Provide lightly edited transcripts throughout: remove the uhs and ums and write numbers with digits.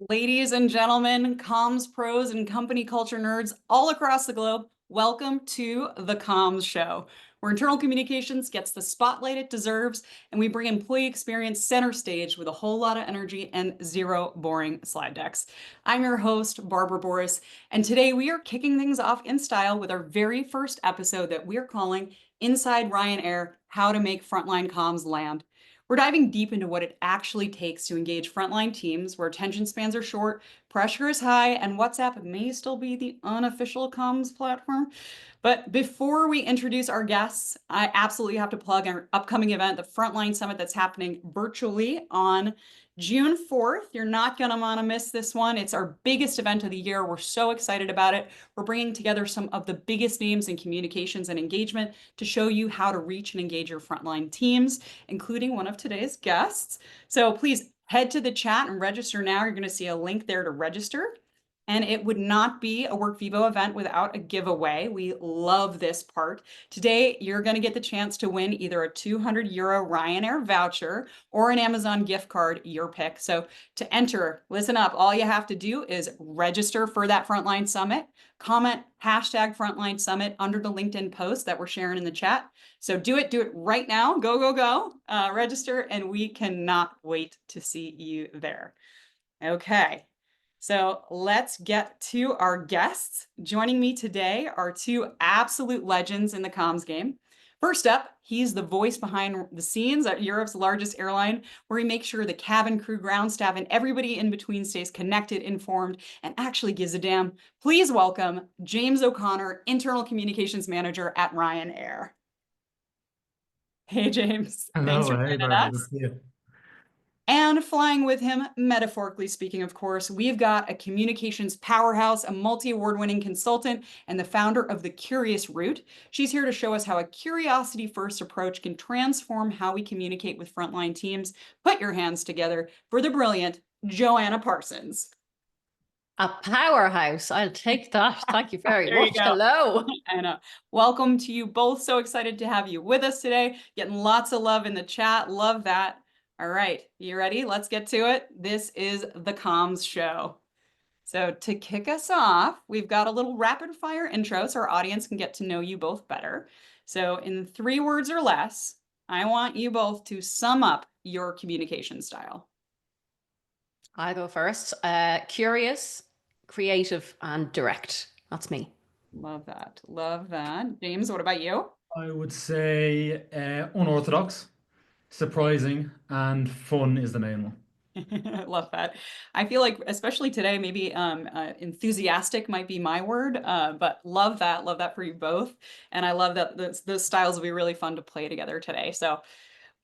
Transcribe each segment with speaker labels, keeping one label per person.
Speaker 1: Ladies and gentlemen, comms pros and company culture nerds all across the globe, welcome to the Comms Show, where internal communications gets the spotlight it deserves, and we bring employee experience center stage with a whole lot of energy and zero boring slide decks. I'm your host, Barbara Booras, and today we are kicking things off in style with our very first episode that we're calling Inside Ryanair: How to Make Frontline Comms Land. We're diving deep into what it actually takes to engage frontline teams where attention spans are short, pressure is high, and WhatsApp may still be the unofficial comms platform. But before we introduce our guests, I absolutely have to plug our upcoming event, the Frontline Summit, that's happening virtually on June 4th. You're not going to want to miss this one. It's our biggest event of the year. We're so excited about it. We're bringing together some of the biggest names in communications and engagement to show you how to reach and engage your frontline teams, including one of today's guests. So please head to the chat and register now. You're going to see a link there to register. And it would not be a Workvivo event without a giveaway. We love this part. Today, you're going to get the chance to win either a €200 Ryanair voucher or an Amazon gift card, your pick. So to enter, listen up, all you have to do is register for that Frontline Summit, comment hashtag Frontline Summit under the LinkedIn post that we're sharing in the chat. So do it right now. Go, go, go. Register, and we cannot wait to see you there. Okay. So let's get to our guests. Joining me today are two absolute legends in the comms game. First up, he's the voice behind the scenes at Europe's largest airline, where he makes sure the cabin crew, ground staff, and everybody in between stays connected, informed, and actually gives a damn. Please welcome James O'Connor, Internal Communications Manager at Ryanair. Hey, James. Thanks
Speaker 2: Hello,
Speaker 1: for
Speaker 2: hey
Speaker 1: joining
Speaker 2: Barbara, good to
Speaker 1: us.
Speaker 2: see you.
Speaker 1: And flying with him, metaphorically speaking, of course, we've got a communications powerhouse, a multi-award-winning consultant, and the founder of The Curious Route. She's here to show us how a curiosity-first approach can transform how we communicate with frontline teams. Put your hands together for the brilliant Joanna Parsons.
Speaker 3: A powerhouse. I'll take that. Thank you very
Speaker 1: There you
Speaker 3: much.
Speaker 1: go.
Speaker 3: Hello.
Speaker 1: I know. Welcome to you both. So excited to have you with us today. Getting lots of love in the chat. Love that. All right, you ready? Let's get to it. This is the Comms Show. So to kick us off, we've got a little rapid fire intro so our audience can get to know you both better. So in 3 words or less, I want you both to sum up your communication style.
Speaker 3: I'll go first. Curious, creative, and direct. That's me.
Speaker 1: Love that. Love that. James, what about you?
Speaker 2: I would say unorthodox, surprising, and fun is the main one.
Speaker 1: Love that. I feel like, especially today, maybe enthusiastic might be my word, but love that. Love that for you both. And I love that those styles will be really fun to play together today. So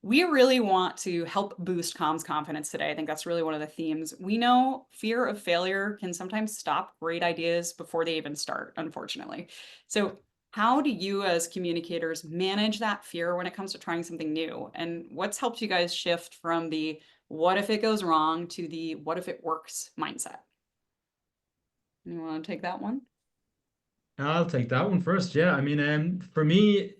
Speaker 1: we really want to help boost comms confidence today. I think that's really one of the themes. We know fear of failure can sometimes stop great ideas before they even start, unfortunately. So how do you as communicators manage that fear when it comes to trying something new? And what's helped you guys shift from the what if it goes wrong to the what if it works mindset? You want to take that one?
Speaker 2: I'll take that one first. Yeah, I mean, for me,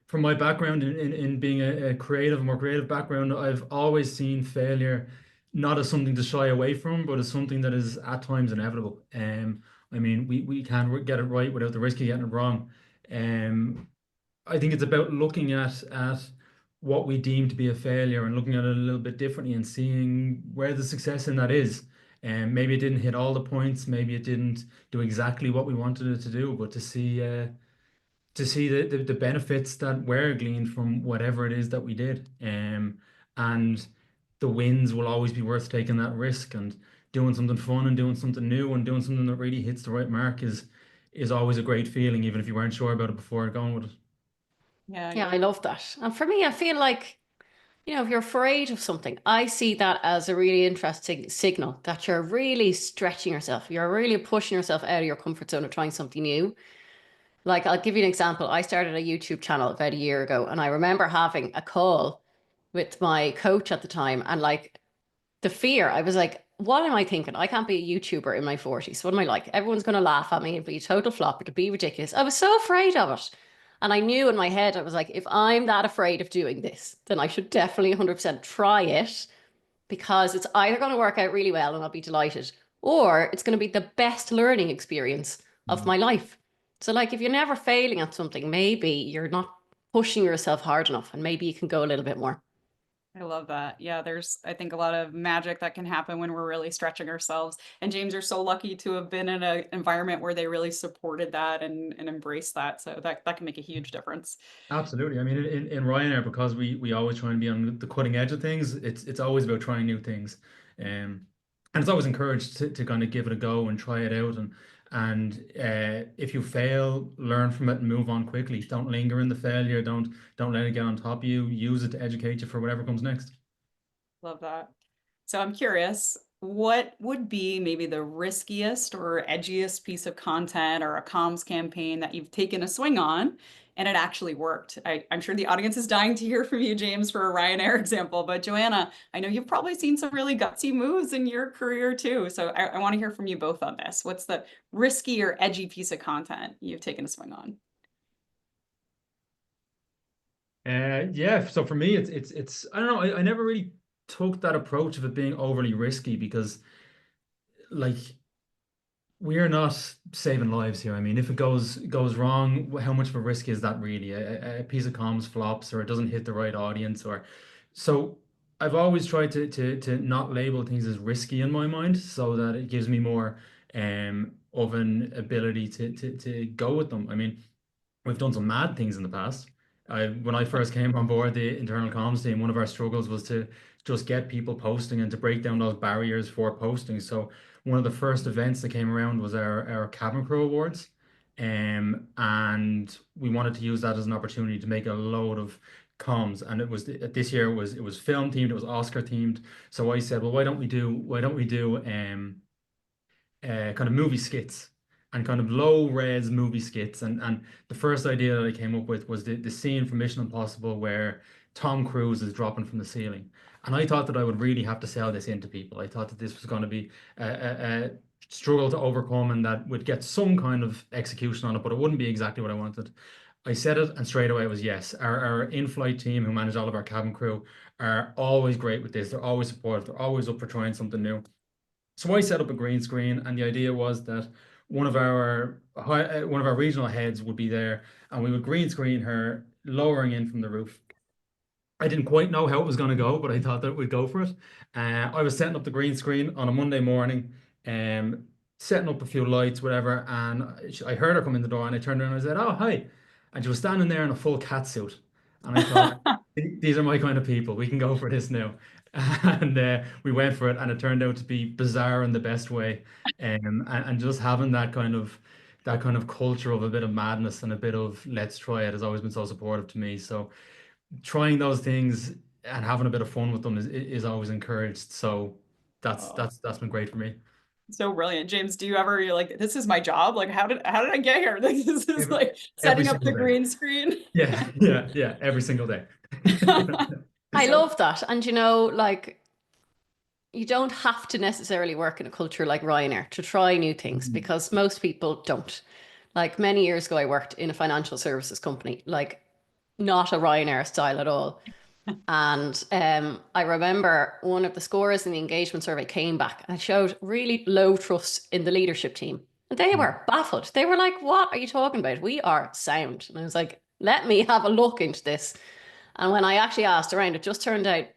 Speaker 2: from my background in being a creative, more creative background, I've always seen failure not as something to shy away from, but as something that is at times inevitable. I mean, we can't get it right without the risk of getting it wrong. Um, I think it's about looking at what we deem to be a failure and looking at it a little bit differently and seeing where the success in that is. And maybe it didn't hit all the points, maybe it didn't do exactly what we wanted it to do, but to see the benefits that were gleaned from whatever it is that we did. And the wins will always be worth taking that risk, and doing something fun and doing something new and doing something that really hits the right mark is always a great feeling, even if you weren't sure about it before going with it.
Speaker 3: Yeah, I love that. And for me, I feel like, if you're afraid of something, I see that as a really interesting signal that you're really stretching yourself. You're really pushing yourself out of your comfort zone of trying something new. Like, I'll give you an example. I started a YouTube channel about a year ago, and I remember having a call with my coach at the time, and like the fear, I was like, what am I thinking? I can't be a YouTuber in my 40s. What am I like? Everyone's going to laugh at me. It'll be a total flop. It'll be ridiculous. I was so afraid of it. And I knew in my head, I was like, if I'm that afraid of doing this, then I should definitely 100% try it, because it's either going to work out really well and I'll be delighted, or it's going to be the best learning experience of my life. So like, if you're never failing at something, maybe you're not pushing yourself hard enough, and maybe you can go a little bit more.
Speaker 1: I love that. Yeah, there's, I think, a lot of magic that can happen when we're really stretching ourselves. And James, you're so lucky to have been in an environment where they really supported that and embraced that. So that can make a huge difference.
Speaker 2: Absolutely. I mean, in Ryanair, because we always try and be on the cutting edge of things, it's always about trying new things. And it's always encouraged to kind of give it a go and try it out. And if you fail, learn from it and move on quickly. Don't linger in the failure. Don't let it get on top of you. Use it to educate you for whatever comes next.
Speaker 1: Love that. So I'm curious, what would be maybe the riskiest or edgiest piece of content or a comms campaign that you've taken a swing on and it actually worked? I'm sure the audience is dying to hear from you, James, for a Ryanair example, but Joanna, I know you've probably seen some really gutsy moves in your career too. So I want to hear from you both on this. What's the risky or edgy piece of content you've taken a swing on?
Speaker 2: Yeah. So for me, it's I don't know. I never really took that approach of it being overly risky because like we are not saving lives here. I mean, if it goes wrong, how much of a risk is that really? A piece of comms flops or it doesn't hit the right audience or so I've always tried to not label things as risky in my mind so that it gives me more of an ability to go with them. I mean, we've done some mad things in the past. When I first came on board the internal comms team, one of our struggles was to just get people posting and to break down those barriers for posting. So one of the first events that came around was our cabin crew awards. And we wanted to use that as an opportunity to make a load of comms. And it was this year it was film themed, it was Oscar themed. So I said, well, why don't we do kind of movie skits and kind of low res movie skits. And the first idea that I came up with was the scene from Mission Impossible where Tom Cruise is dropping from the ceiling. And I thought that I would really have to sell this into people. I thought that this was going to be a struggle to overcome and that would get some kind of execution on it, but it wouldn't be exactly what I wanted. I said it and straight away it was yes. Our in-flight team who manage all of our cabin crew are always great with this. They're always supportive. They're always up for trying something new. So I set up a green screen, and the idea was that one of our regional heads would be there, and we would green screen her lowering in from the roof. I didn't quite know how it was going to go, but I thought that we'd go for it. I was setting up the green screen on a Monday morning, um, setting up a few lights, whatever, and I heard her come in the door, and I turned around and I said, "Oh, hi," and she was standing there in a full cat suit, and I thought, "These are my kind of people. We can go for this now." And we went for it, and it turned out to be bizarre in the best way, and just having that kind of culture of a bit of madness and a bit of let's try it has always been so supportive to me. So trying those things and having a bit of fun with them is always encouraged. So that's
Speaker 1: Oh,
Speaker 2: that's been great for me.
Speaker 1: so brilliant. James, do you ever, you're like, this is my job? Like, how did I get here? Like, this is
Speaker 2: Every,
Speaker 1: like
Speaker 2: every
Speaker 1: setting up
Speaker 2: single
Speaker 1: the
Speaker 2: day.
Speaker 1: green screen.
Speaker 2: Yeah, yeah, yeah. Every single day.
Speaker 3: I
Speaker 1: So,
Speaker 3: love that. And you know, like, you don't have to necessarily work in a culture like Ryanair to try new things,
Speaker 2: Mhm.
Speaker 3: because most people don't. Like, many years ago, I worked in a financial services company, like not a Ryanair style at all. And I remember one of the scores in the engagement survey came back and showed really low trust in the leadership team. And they were baffled. They were like, "What are you talking about? We are sound." And I was like, "Let me have a look into this." And when I actually asked around, it just turned out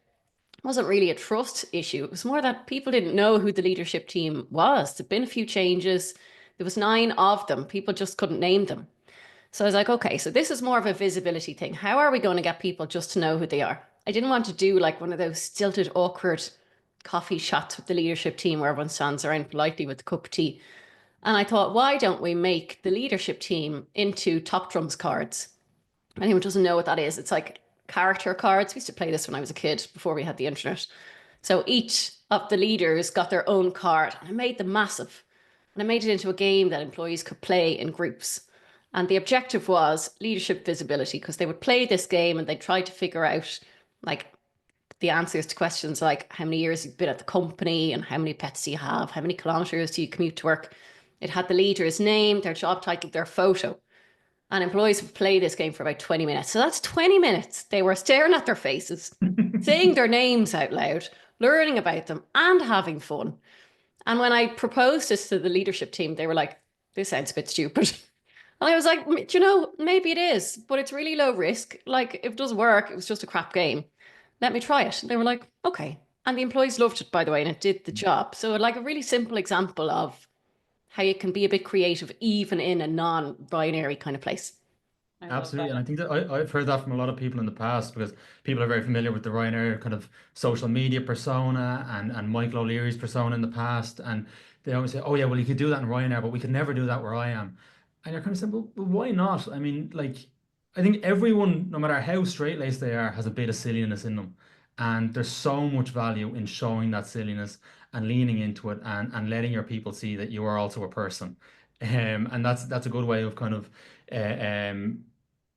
Speaker 3: wasn't really a trust issue. It was more that people didn't know who the leadership team was. There'd been a few changes. There was 9 of them. People just couldn't name them. So I was like, okay, so this is more of a visibility thing. How are we going to get people just to know who they are? I didn't want to do like one of those stilted, awkward coffee chats with the leadership team where everyone stands around politely with a cup of tea. And I thought, why don't we make the leadership team into top trumps cards? Anyone doesn't know what that is, it's like character cards. We used to play this when I was a kid before we had the internet. So each of the leaders got their own card, and I made them massive. And I made it into a game that employees could play in groups. And the objective was leadership visibility, because they would play this game and they'd try to figure out like the answers to questions like how many years you've been at the company and how many pets do you have, how many kilometers do you commute to work. It had the leader's name, their job title, their photo. And employees would play this game for about 20 minutes. So that's 20 minutes. They were staring at their faces, saying their names out loud, learning about them and having fun. And when I proposed this to the leadership team, they were like, this sounds a bit stupid. And I was like, you know, maybe it is, but it's really low risk. Like, if it doesn't work, it was just a crap game. Let me try it. And they were like, okay. And the employees loved it, by the way, and it did the job. So, like, a really simple example of how you can be a bit creative, even in a non-binary kind of place.
Speaker 1: I love
Speaker 2: Absolutely,
Speaker 1: that.
Speaker 2: and I think that I've heard that from a lot of people in the past because people are very familiar with the Ryanair kind of social media persona and Michael O'Leary's persona in the past, and they always say, "Oh yeah, well you could do that in Ryanair, but we could never do that where I am." And you're kind of saying, "Well, why not?" I mean, like, I think everyone, no matter how straight-laced they are, has a bit of silliness in them, and there's so much value in showing that silliness and leaning into it and letting your people see that you are also a person, and that's a good way of kind of.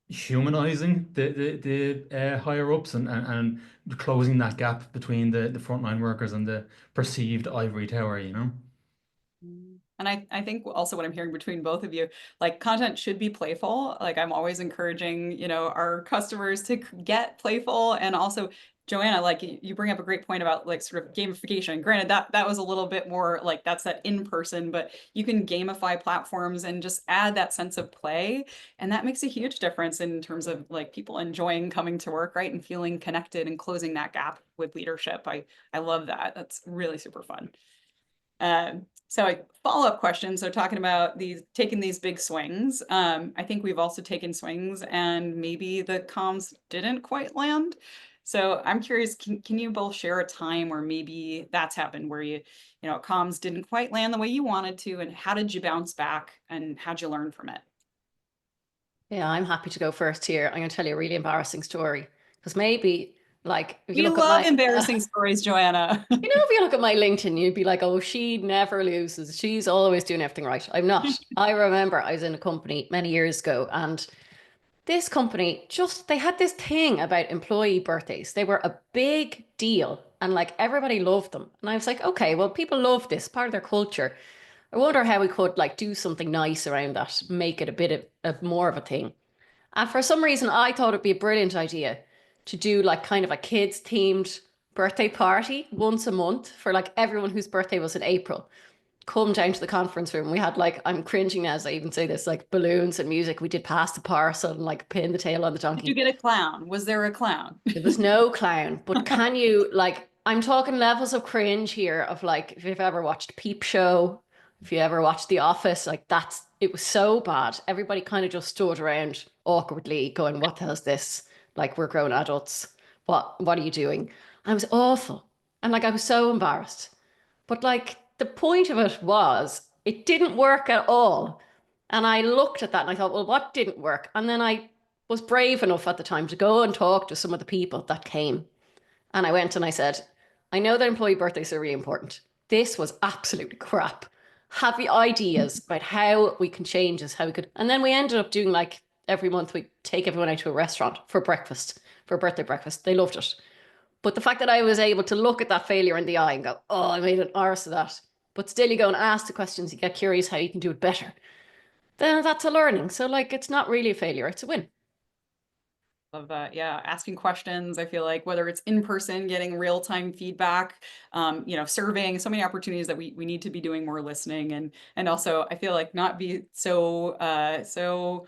Speaker 2: Humanizing the higher ups and closing that gap between the frontline workers and the perceived ivory tower, you know?
Speaker 1: And I think also what I'm hearing between both of you, like content should be playful. Like I'm always encouraging, you know, our customers to get playful. And also, Joanna, like you bring up a great point about like sort of gamification. Granted, that was a little bit more like that's that in person, but you can gamify platforms and just add that sense of play. And that makes a huge difference in terms of like people enjoying coming to work, right? And feeling connected and closing that gap with leadership. I love that. That's really super fun. So a follow-up question. So talking about these taking these big swings, I think we've also taken swings and maybe the comms didn't quite land. So I'm curious, can you both share a time where maybe that's happened where you know, comms didn't quite land the way you wanted to, and how did you bounce back and how'd you learn from it?
Speaker 3: Yeah, I'm happy to go first here. I'm going to tell you a really embarrassing story because maybe, like, if you
Speaker 1: We
Speaker 3: look at
Speaker 1: love
Speaker 3: my,
Speaker 1: embarrassing stories, Joanna.
Speaker 3: you know, if you look at my LinkedIn, you'd be like, oh, she never loses. She's always doing everything right. I'm not. I remember I was in a company many years ago, and this company just, they had this thing about employee birthdays. They were a big deal, and like everybody loved them. And I was like, okay, well, people love this, part of their culture. I wonder how we could like do something nice around that, make it a bit of more of a thing. And for some reason, I thought it'd be a brilliant idea to do like kind of a kids themed birthday party once a month for like everyone whose birthday was in April. Come down to the conference room. We had like, I'm cringing as I even say this, like balloons and music. We did pass the parcel and like pin the tail on the
Speaker 1: Did you
Speaker 3: donkey.
Speaker 1: get a clown? Was there a clown?
Speaker 3: There was no clown, but can you like, I'm talking levels of cringe here of like, if you've ever watched Peep Show, if you ever watched The Office, like that's, it was so bad. Everybody kind of just stood around awkwardly going, what the hell is this? Like we're grown adults. What are you doing? And it was awful. And like, I was so embarrassed. But like the point of it was, it didn't work at all. And I looked at that and I thought, well, what didn't work? And then I was brave enough at the time to go and talk to some of the people that came. And I went and I said, I know that employee birthdays are really important. This was absolutely crap. Have you ideas about how we can change this, how we could? And then we ended up doing like every month we take everyone out to a restaurant for breakfast, for a birthday breakfast. They loved it. But the fact that I was able to look at that failure in the eye and go, oh, I made an arse of that. But still you go and ask the questions, you get curious how you can do it better. Then that's a learning. So like it's not really a failure, it's a win.
Speaker 1: Love that. Yeah. Asking questions. I feel like whether it's in person, getting real-time feedback, you know, surveying, so many opportunities that we need to be doing more listening and also I feel like not be so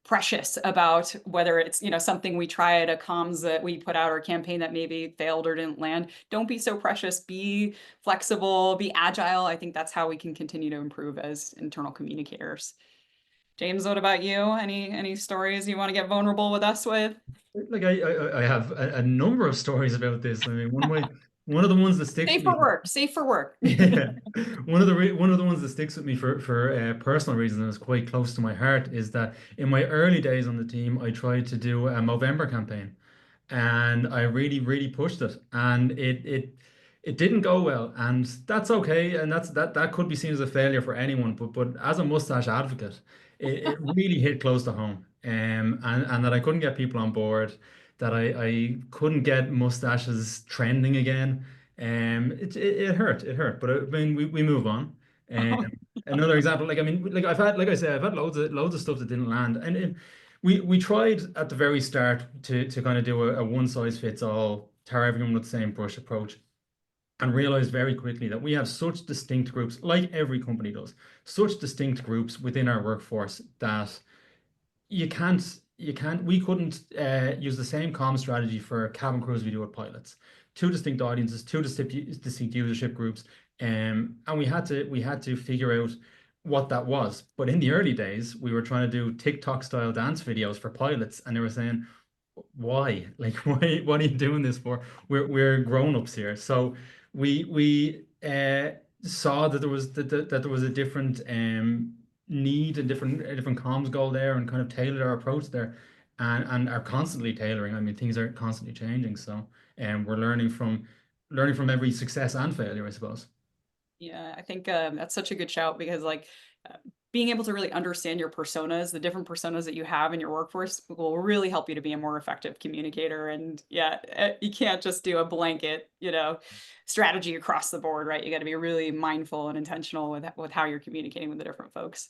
Speaker 1: precious about whether it's, you know, something we tried, a comms that we put out or a campaign that maybe failed or didn't land. Don't be so precious. Be flexible, be agile. I think that's how we can continue to improve as internal communicators. James, what about you? Any stories you want to get vulnerable with us with?
Speaker 2: Like I have a number of stories about this. I mean, one of the ones that sticks
Speaker 1: Safe
Speaker 2: with me.
Speaker 1: for work, safe for work.
Speaker 2: Yeah, one of the ones that sticks with me for personal reasons and is quite close to my heart is that in my early days on the team, I tried to do a Movember campaign, and I really pushed it, and it didn't go well, and that's okay, and that could be seen as a failure for anyone, but as a mustache advocate, it really hit close to home, and that I couldn't get people on board, that I couldn't get mustaches trending again. It hurt, but I mean, we move on. Um, Another example, like I mean, like like I said, I've had loads of stuff that didn't land, and we tried at the very start to kind of do a one size fits all, tar everyone with the same brush approach. and realized very quickly that we have such distinct groups, like every company does, such distinct groups within our workforce that we couldn't use the same comm strategy for cabin crews we do with pilots. Two distinct audiences, two distinct usership groups, and we had to figure out what that was. But in the early days, we were trying to do TikTok style dance videos for pilots, and they were saying, why? Like, why? What are you doing this for? We're grown-ups here. So we saw that there was a different need and different comms goal there, and kind of tailored our approach there, and are constantly tailoring. I mean, things are constantly changing. So, and we're learning from every success and failure, I suppose.
Speaker 1: Yeah, I think that's such a good shout because like uh, being able to really understand your personas, the different personas that you have in your workforce will really help you to be a more effective communicator. And yeah, you can't just do a blanket, strategy across the board, right? You got to be really mindful and intentional with how you're communicating with the different folks.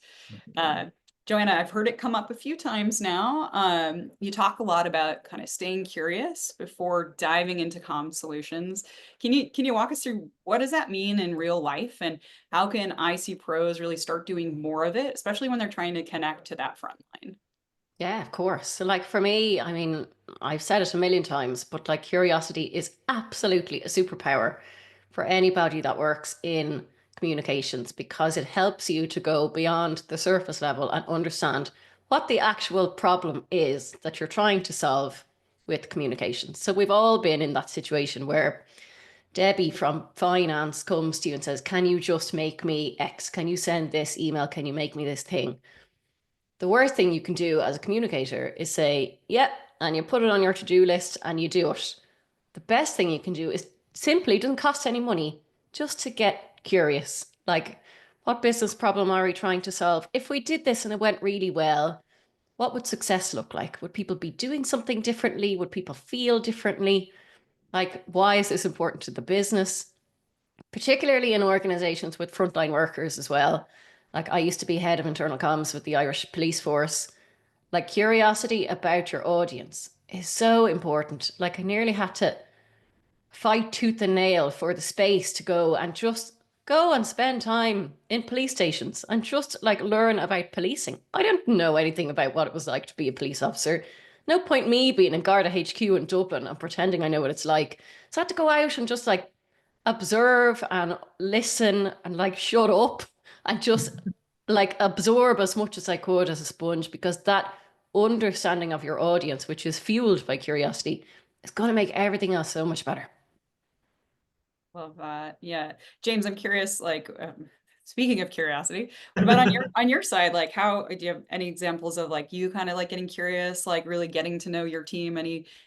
Speaker 1: Uh, Joanna, I've heard it come up a few times now. You talk a lot about kind of staying curious before diving into comm solutions. Can you walk us through what does that mean in real life, and how can IC pros really start doing more of it, especially when they're trying to connect to that front line?
Speaker 3: Yeah, of course. So, like for me, I mean, I've said it a million times, but like curiosity is absolutely a superpower for anybody that works in communications because it helps you to go beyond the surface level and understand what the actual problem is that you're trying to solve with communications. So, we've all been in that situation where Debbie from finance comes to you and says, can you just make me X? Can you send this email? Can you make me this thing? The worst thing you can do as a communicator is say, yep, and you put it on your to-do list and you do it. The best thing you can do is simply, it doesn't cost any money, just to get curious. Like, what business problem are we trying to solve? If we did this and it went really well, what would success look like? Would people be doing something differently? Would people feel differently? Like, why is this important to the business? Particularly in organizations with frontline workers as well. Like, I used to be head of internal comms with the Irish police force. Like, curiosity about your audience is so important. Like, I nearly had to fight tooth and nail for the space to go and just go and spend time in police stations and just like learn about policing. I didn't know anything about what it was like to be a police officer. No point me being in Garda HQ in Dublin and pretending I know what it's like. So I had to go out and just like observe and listen and like shut up and just like absorb as much as I could as a sponge, because that understanding of your audience, which is fueled by curiosity, is going to make everything else so much better.
Speaker 1: Love that. Yeah. James, I'm curious, like, speaking of curiosity, what about on your side? Like, how do you have any examples of like you kind of like getting curious, like really getting to know your team?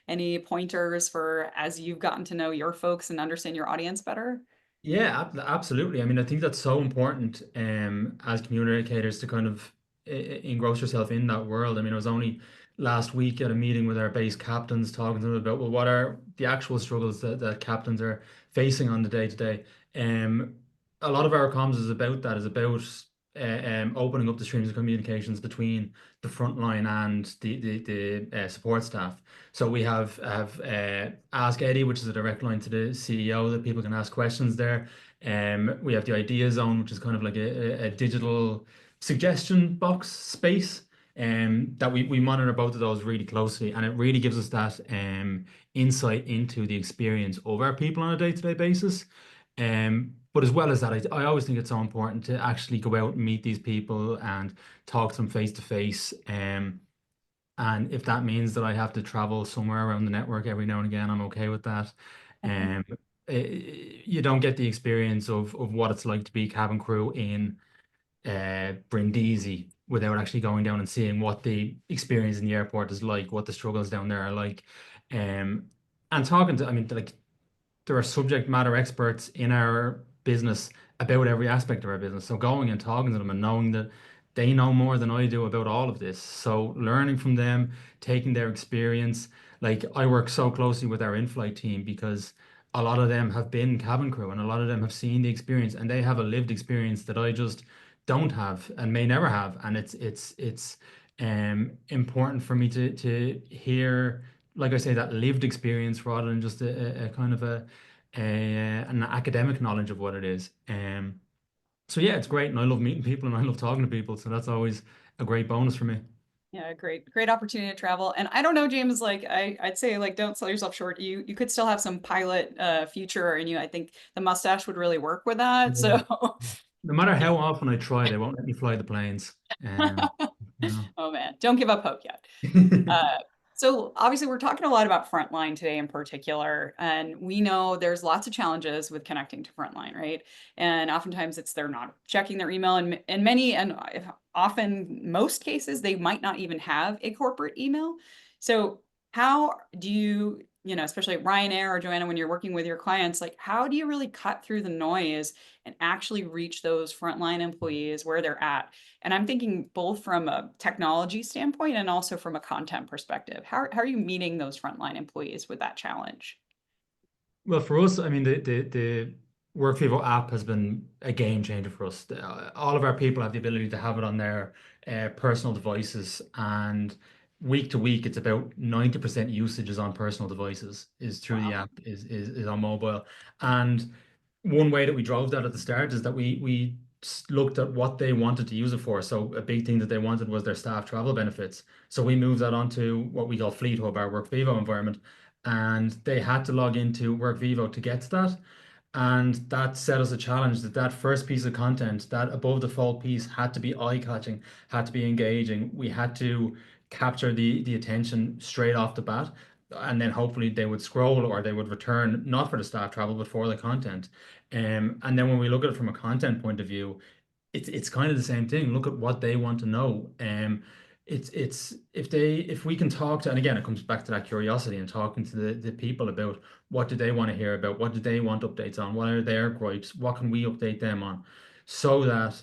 Speaker 1: Any pointers for as you've gotten to know your folks and understand your audience better?
Speaker 2: Yeah, absolutely. I mean, I think that's so important as communicators to kind of engross yourself in that world. I mean, I was only last week at a meeting with our base captains talking to them about, well, what are the actual struggles that captains are facing on the day to day. Um, a lot of our comms is about that, is about opening up the streams of communications between the front line and the support staff. So we have Ask Eddie, which is a direct line to the CEO that people can ask questions there. We have the Idea Zone, which is kind of like a digital suggestion box space. That we monitor both of those really closely, and it really gives us that insight into the experience of our people on a day-to-day basis. But as well as that, I always think it's so important to actually go out and meet these people and talk to them face to face. And if that means that I have to travel somewhere around the network every now and again, I'm okay with that. Um, you don't get the experience of what it's like to be cabin crew in Brindisi without actually going down and seeing what the experience in the airport is like, what the struggles down there are like. Um, and talking to, I mean, like there are subject matter experts in our business about every aspect of our business. So going and talking to them and knowing that they know more than I do about all of this. So learning from them, taking their experience. Like I work so closely with our in-flight team because a lot of them have been cabin crew and a lot of them have seen the experience and they have a lived experience that I just don't have and may never have. And it's important for me to hear, like I say, that lived experience rather than just a kind of an academic knowledge of what it is. So yeah, it's great, and I love meeting people and I love talking to people. So that's always a great bonus for me.
Speaker 1: Yeah, great opportunity to travel. And I don't know, James, like I'd say like don't sell yourself short. You could still have some pilot future in you. I think the mustache would really work with that.
Speaker 2: Yeah.
Speaker 1: So
Speaker 2: No matter how often I try, they won't let me fly the planes. You
Speaker 1: oh man, don't give up hope yet.
Speaker 2: know.
Speaker 1: So obviously we're talking a lot about Frontline today in particular, and we know there's lots of challenges with connecting to Frontline, right? And oftentimes it's they're not checking their email, and many and often most cases they might not even have a corporate email. So how do you, especially at Ryanair or Joanna, when you're working with your clients, like how do you really cut through the noise and actually reach those frontline employees where they're at? And I'm thinking both from a technology standpoint and also from a content perspective. How are you meeting those frontline employees with that challenge?
Speaker 2: Well, for us, I mean, the Workvivo app has been a game changer for us. All of our people have the ability to have it on their personal devices, and week to week, it's about 90% usage is on personal devices, is through the
Speaker 1: Wow.
Speaker 2: app, is on mobile. And one way that we drove that at the start is that we looked at what they wanted to use it for. So a big thing that they wanted was their staff travel benefits. So we moved that onto what we call Fleet Hub, our Workvivo environment, and they had to log into Workvivo to get to that. And that set us a challenge that that first piece of content, that above default piece, had to be eye-catching, had to be engaging. We had to capture the attention straight off the bat, and then hopefully they would scroll or they would return not for the staff travel but for the content. And then when we look at it from a content point of view, it's kind of the same thing. Look at what they want to know. It's if we can talk to, and again it comes back to that curiosity and talking to the people about what do they want to hear about, what do they want updates on, what are their gripes, what can we update them on, so that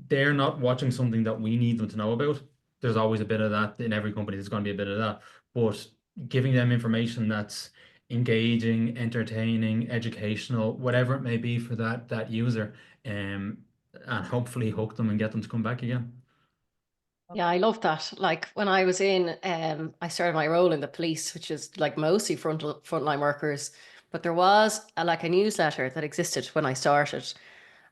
Speaker 2: they're not watching something that we need them to know about. There's always a bit of that in every company. There's going to be a bit of that, but giving them information that's engaging, entertaining, educational, whatever it may be for that user. And hopefully hook them and get them to come back again.
Speaker 3: Yeah, I love that. Like when I was I started my role in the police, which is like mostly frontline workers, but there was like a newsletter that existed when I started.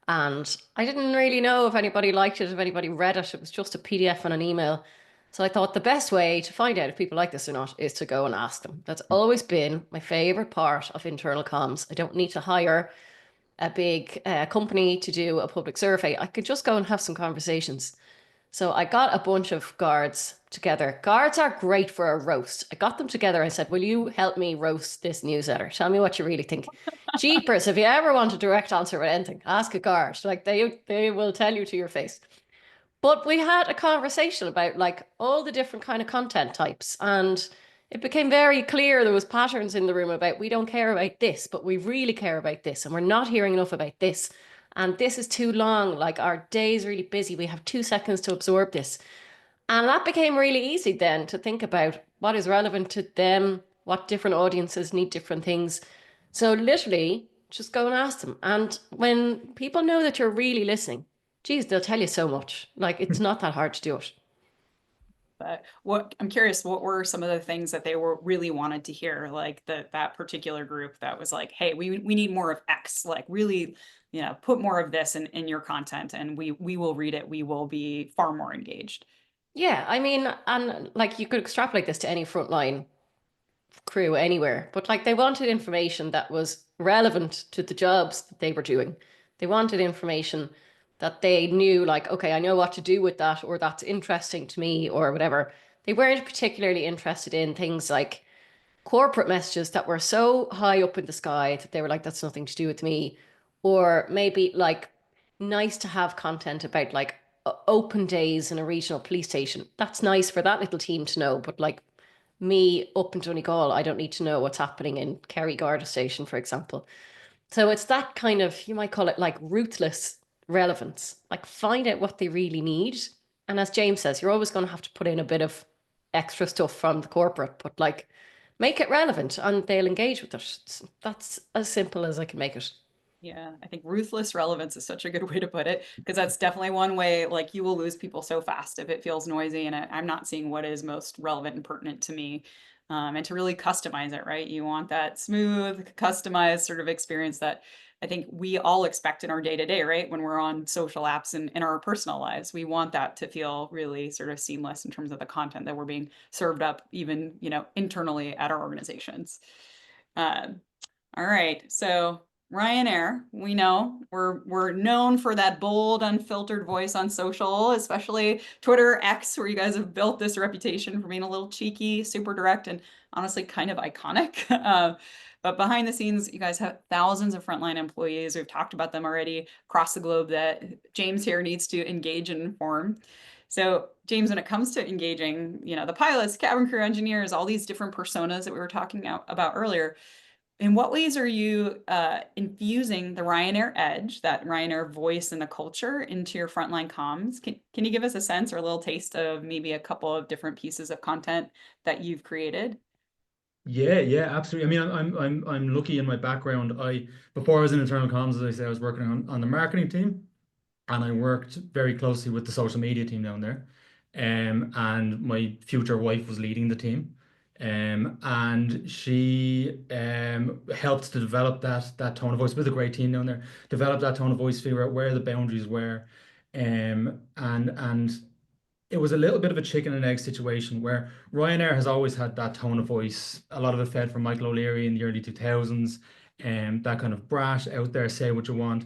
Speaker 3: And I didn't really know if anybody liked it, if anybody read it. It was just a PDF and an email. So I thought the best way to find out if people like this or not is to go and ask them. That's always been my favorite part of internal comms. I don't need to hire a big company to do a public survey. I could just go and have some conversations. So I got a bunch of guards together. Guards are great for a roast. I got them together. I said, will you help me roast this newsletter? Tell me what you really think. Jeepers, if you ever want a direct answer with anything, ask a guard. Like they will tell you to your face. But we had a conversation about like all the different kind of content types, and it became very clear there was patterns in the room about we don't care about this, but we really care about this, and we're not hearing enough about this. And this is too long. Like our day is really busy. We have 2 seconds to absorb this. And that became really easy then to think about what is relevant to them, what different audiences need different things. So literally just go and ask them. And when people know that you're really listening, geez, they'll tell you so much. Like it's not that hard to do it.
Speaker 1: But what I'm curious, what were some of the things that they were really wanted to hear? Like that particular group that was like, hey, we need more of X, like really, put more of this in your content and we will read it. We will be far more engaged.
Speaker 3: Yeah, I mean, and like you could extrapolate this to any frontline crew anywhere, but like they wanted information that was relevant to the jobs that they were doing. They wanted information that they knew, like, okay, I know what to do with that, or that's interesting to me, or whatever. They weren't particularly interested in things like corporate messages that were so high up in the sky that they were like, that's nothing to do with me. Or maybe like nice to have content about like open days in a regional police station. That's nice for that little team to know, but like me up in Donegal, I don't need to know what's happening in Kerry Garda Station, for example. So it's that kind of, you might call it like ruthless relevance. Like find out what they really need. And as James says, you're always going to have to put in a bit of extra stuff from the corporate, but like make it relevant and they'll engage with it. That's as simple as I can make it.
Speaker 1: Yeah, I think ruthless relevance is such a good way to put it, because that's definitely one way, like you will lose people so fast if it feels noisy and I'm not seeing what is most relevant and pertinent to me. and to really customize it, right? You want that smooth, customized sort of experience that I think we all expect in our day to day, right? When we're on social apps and in our personal lives, we want that to feel really sort of seamless in terms of the content that we're being served up, even, internally at our organizations. Um, all right. So Ryanair, we know we're known for that bold, unfiltered voice on social, especially Twitter X, where you guys have built this reputation for being a little cheeky, super direct, and honestly kind of iconic. But behind the scenes, you guys have thousands of frontline employees. We've talked about them already across the globe that James here needs to engage and inform. So James, when it comes to engaging, the pilots, cabin crew, engineers, all these different personas that we were talking about earlier, in what ways are you infusing the Ryanair edge, that Ryanair voice and the culture into your frontline comms? Can you give us a sense or a little taste of maybe a couple of different pieces of content that you've created?
Speaker 2: Yeah, yeah, absolutely. I mean, I'm lucky in my background. Before I was in internal comms, as I say, I was working on the marketing team, and I worked very closely with the social media team down there. And my future wife was leading the team. And she helped to develop that tone of voice with a great team down there, develop that tone of voice, figure out where the boundaries were. And it was a little bit of a chicken and egg situation where Ryanair has always had that tone of voice. A lot of it fed from Michael O'Leary in the early 2000s, and that kind of brash out there, say what you want.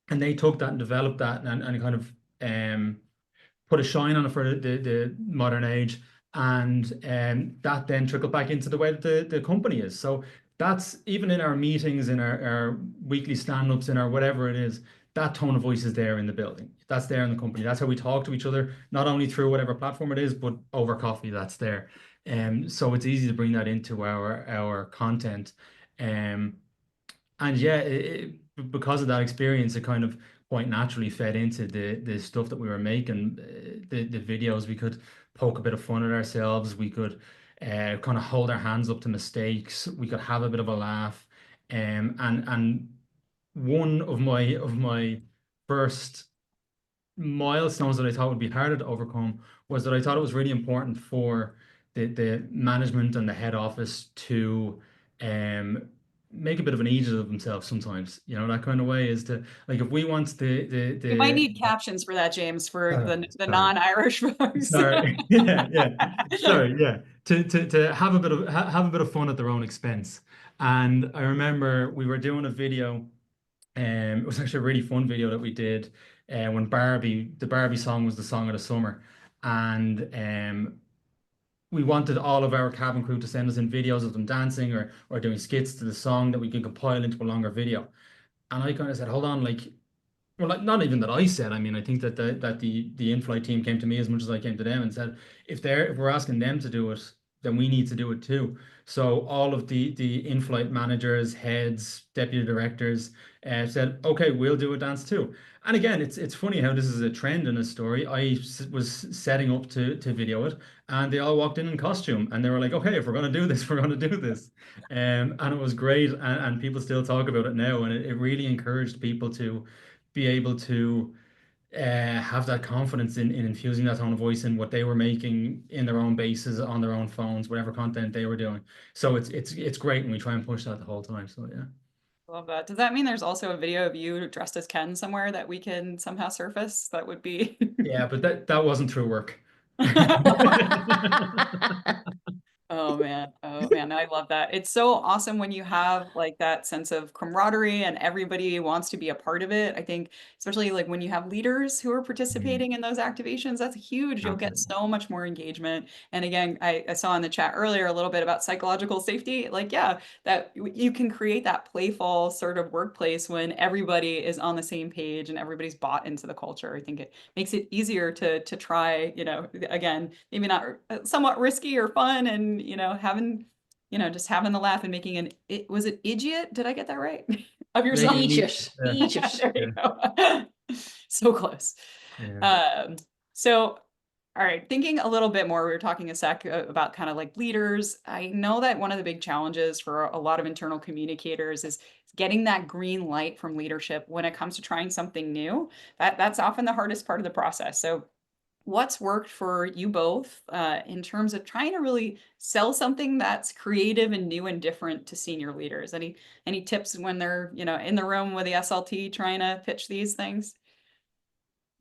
Speaker 2: And they took that and developed that and kind of put a shine on it for the modern age. And that then trickled back into the way that the company is. So that's even in our meetings, in our weekly stand-ups, in our whatever it is, that tone of voice is there in the building. That's there in the company. That's how we talk to each other, not only through whatever platform it is, but over coffee, that's there. So it's easy to bring that into our content. Um, and yeah, because of that experience, it kind of quite naturally fed into the stuff that we were making, the videos. We could poke a bit of fun at ourselves. We could kind of hold our hands up to mistakes. We could have a bit of a laugh. And one of my first milestones that I thought would be harder to overcome was that I thought it was really important for the management and the head office to um make a bit of an idiot of themselves sometimes. That kind of way is to, like, if we want
Speaker 1: We might
Speaker 2: the
Speaker 1: need captions for that, James, for
Speaker 2: sorry,
Speaker 1: the
Speaker 2: sorry.
Speaker 1: non-Irish folks.
Speaker 2: Sorry. Yeah, yeah. Sorry, yeah. To have a bit of have a bit of fun at their own expense. And I remember we were doing a video. It was actually a really fun video that we did when the Barbie song was the song of the summer. And we wanted all of our cabin crew to send us in videos of them dancing or doing skits to the song that we could compile into a longer video. And I kind of said, hold on, like, well, like, not even that I said. I mean, I think that the in-flight team came to me as much as I came to them and said, if we're asking them to do it, then we need to do it too. So all of the in-flight managers, heads, deputy directors said, okay, we'll do a dance too. And again, it's funny how this is a trend in a story. Was setting up to video it, and they all walked in costume, and they were like, okay, if we're going to do this, we're going to do this. And it was great, and people still talk about it now, and it really encouraged people to be able to have that confidence in infusing that tone of voice in what they were making in their own bases, on their own phones, whatever content they were doing. So it's great, and we try and push that the whole time. So yeah.
Speaker 1: Love that. Does that mean there's also a video of you dressed as Ken somewhere that we can somehow surface? That would be
Speaker 2: Yeah, but that wasn't through work.
Speaker 1: Oh man. Oh man, I love that. It's so awesome when you have like that sense of camaraderie and everybody wants to be a part of it. I think especially like when you have leaders who are
Speaker 2: Mhm.
Speaker 1: participating in those activations, that's huge. You'll get
Speaker 2: Absolutely.
Speaker 1: so much more engagement. And again, I saw in the chat earlier a little bit about psychological safety. Like, yeah, that you can create that playful sort of workplace when everybody is on the same page and everybody's bought into the culture. I think it makes it easier to try, again, maybe not somewhat risky or fun and, having, just having the laugh and making was it idiot? Did I get that right? Of yourself?
Speaker 2: Making me,
Speaker 3: Egypt, Egypt.
Speaker 1: There you go. So close.
Speaker 2: yeah.
Speaker 1: Um, so, all right, thinking a little bit more, we were talking a sec about kind of like leaders. I know that one of the big challenges for a lot of internal communicators is getting that green light from leadership when it comes to trying something new. That's often the hardest part of the process. So what's worked for you both in terms of trying to really sell something that's creative and new and different to senior leaders? Any tips when they're, in the room with the SLT trying to pitch these things?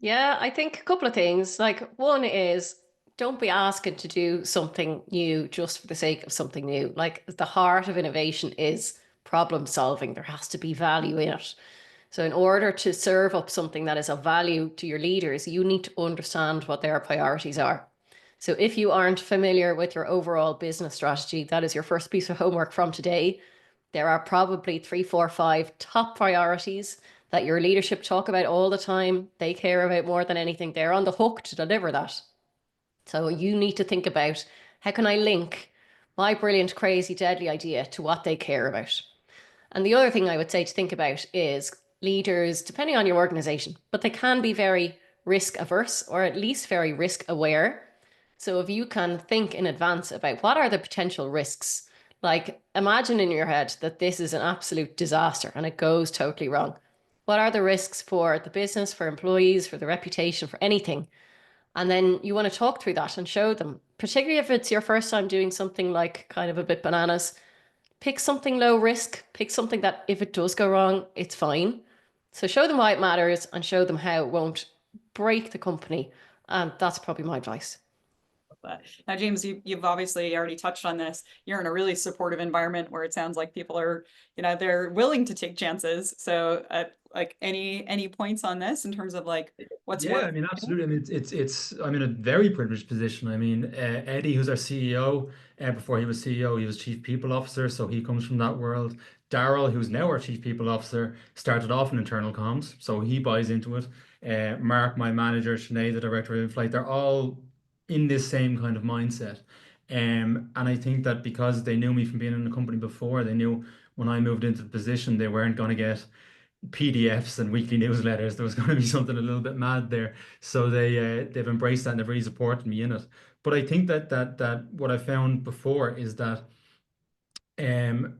Speaker 3: Yeah, I think a couple of things. Like, one is don't be asking to do something new just for the sake of something new. Like, the heart of innovation is problem solving. There has to be value in it. So, in order to serve up something that is of value to your leaders, you need to understand what their priorities are. So, if you aren't familiar with your overall business strategy, that is your first piece of homework from today. There are probably 3, 4, 5 top priorities that your leadership talk about all the time. They care about more than anything. They're on the hook to deliver that. So you need to think about, how can I link my brilliant, crazy, deadly idea to what they care about? And the other thing I would say to think about is leaders, depending on your organization, but they can be very risk averse or at least very risk aware. So if you can think in advance about what are the potential risks, like imagine in your head that this is an absolute disaster and it goes totally wrong. What are the risks for the business, for employees, for the reputation, for anything? And then you want to talk through that and show them, particularly if it's your first time doing something like kind of a bit bananas. Pick something low risk, pick something that if it does go wrong, it's fine. So show them why it matters and show them how it won't break the company. And that's probably my advice.
Speaker 1: But now, James, you've obviously already touched on this. You're in a really supportive environment where it sounds like people are, they're willing to take chances. So, like any points on this in terms of like what's
Speaker 2: Yeah, I
Speaker 1: worked?
Speaker 2: mean, absolutely. I mean, it's I'm in a very privileged position. I mean, Eddie, who's our CEO, before he was CEO, he was Chief People Officer, so he comes from that world. Daryl, who's now our Chief People Officer, started off in internal comms, so he buys into it. Mark, my manager, Sinead, the director of in-flight, they're all in this same kind of mindset. And I think that because they knew me from being in the company before, they knew when I moved into the position, they weren't going to get PDFs and weekly newsletters. There was going to be something a little bit mad there. So they've embraced that and they've really supported me in it. But I think that what I found before is that um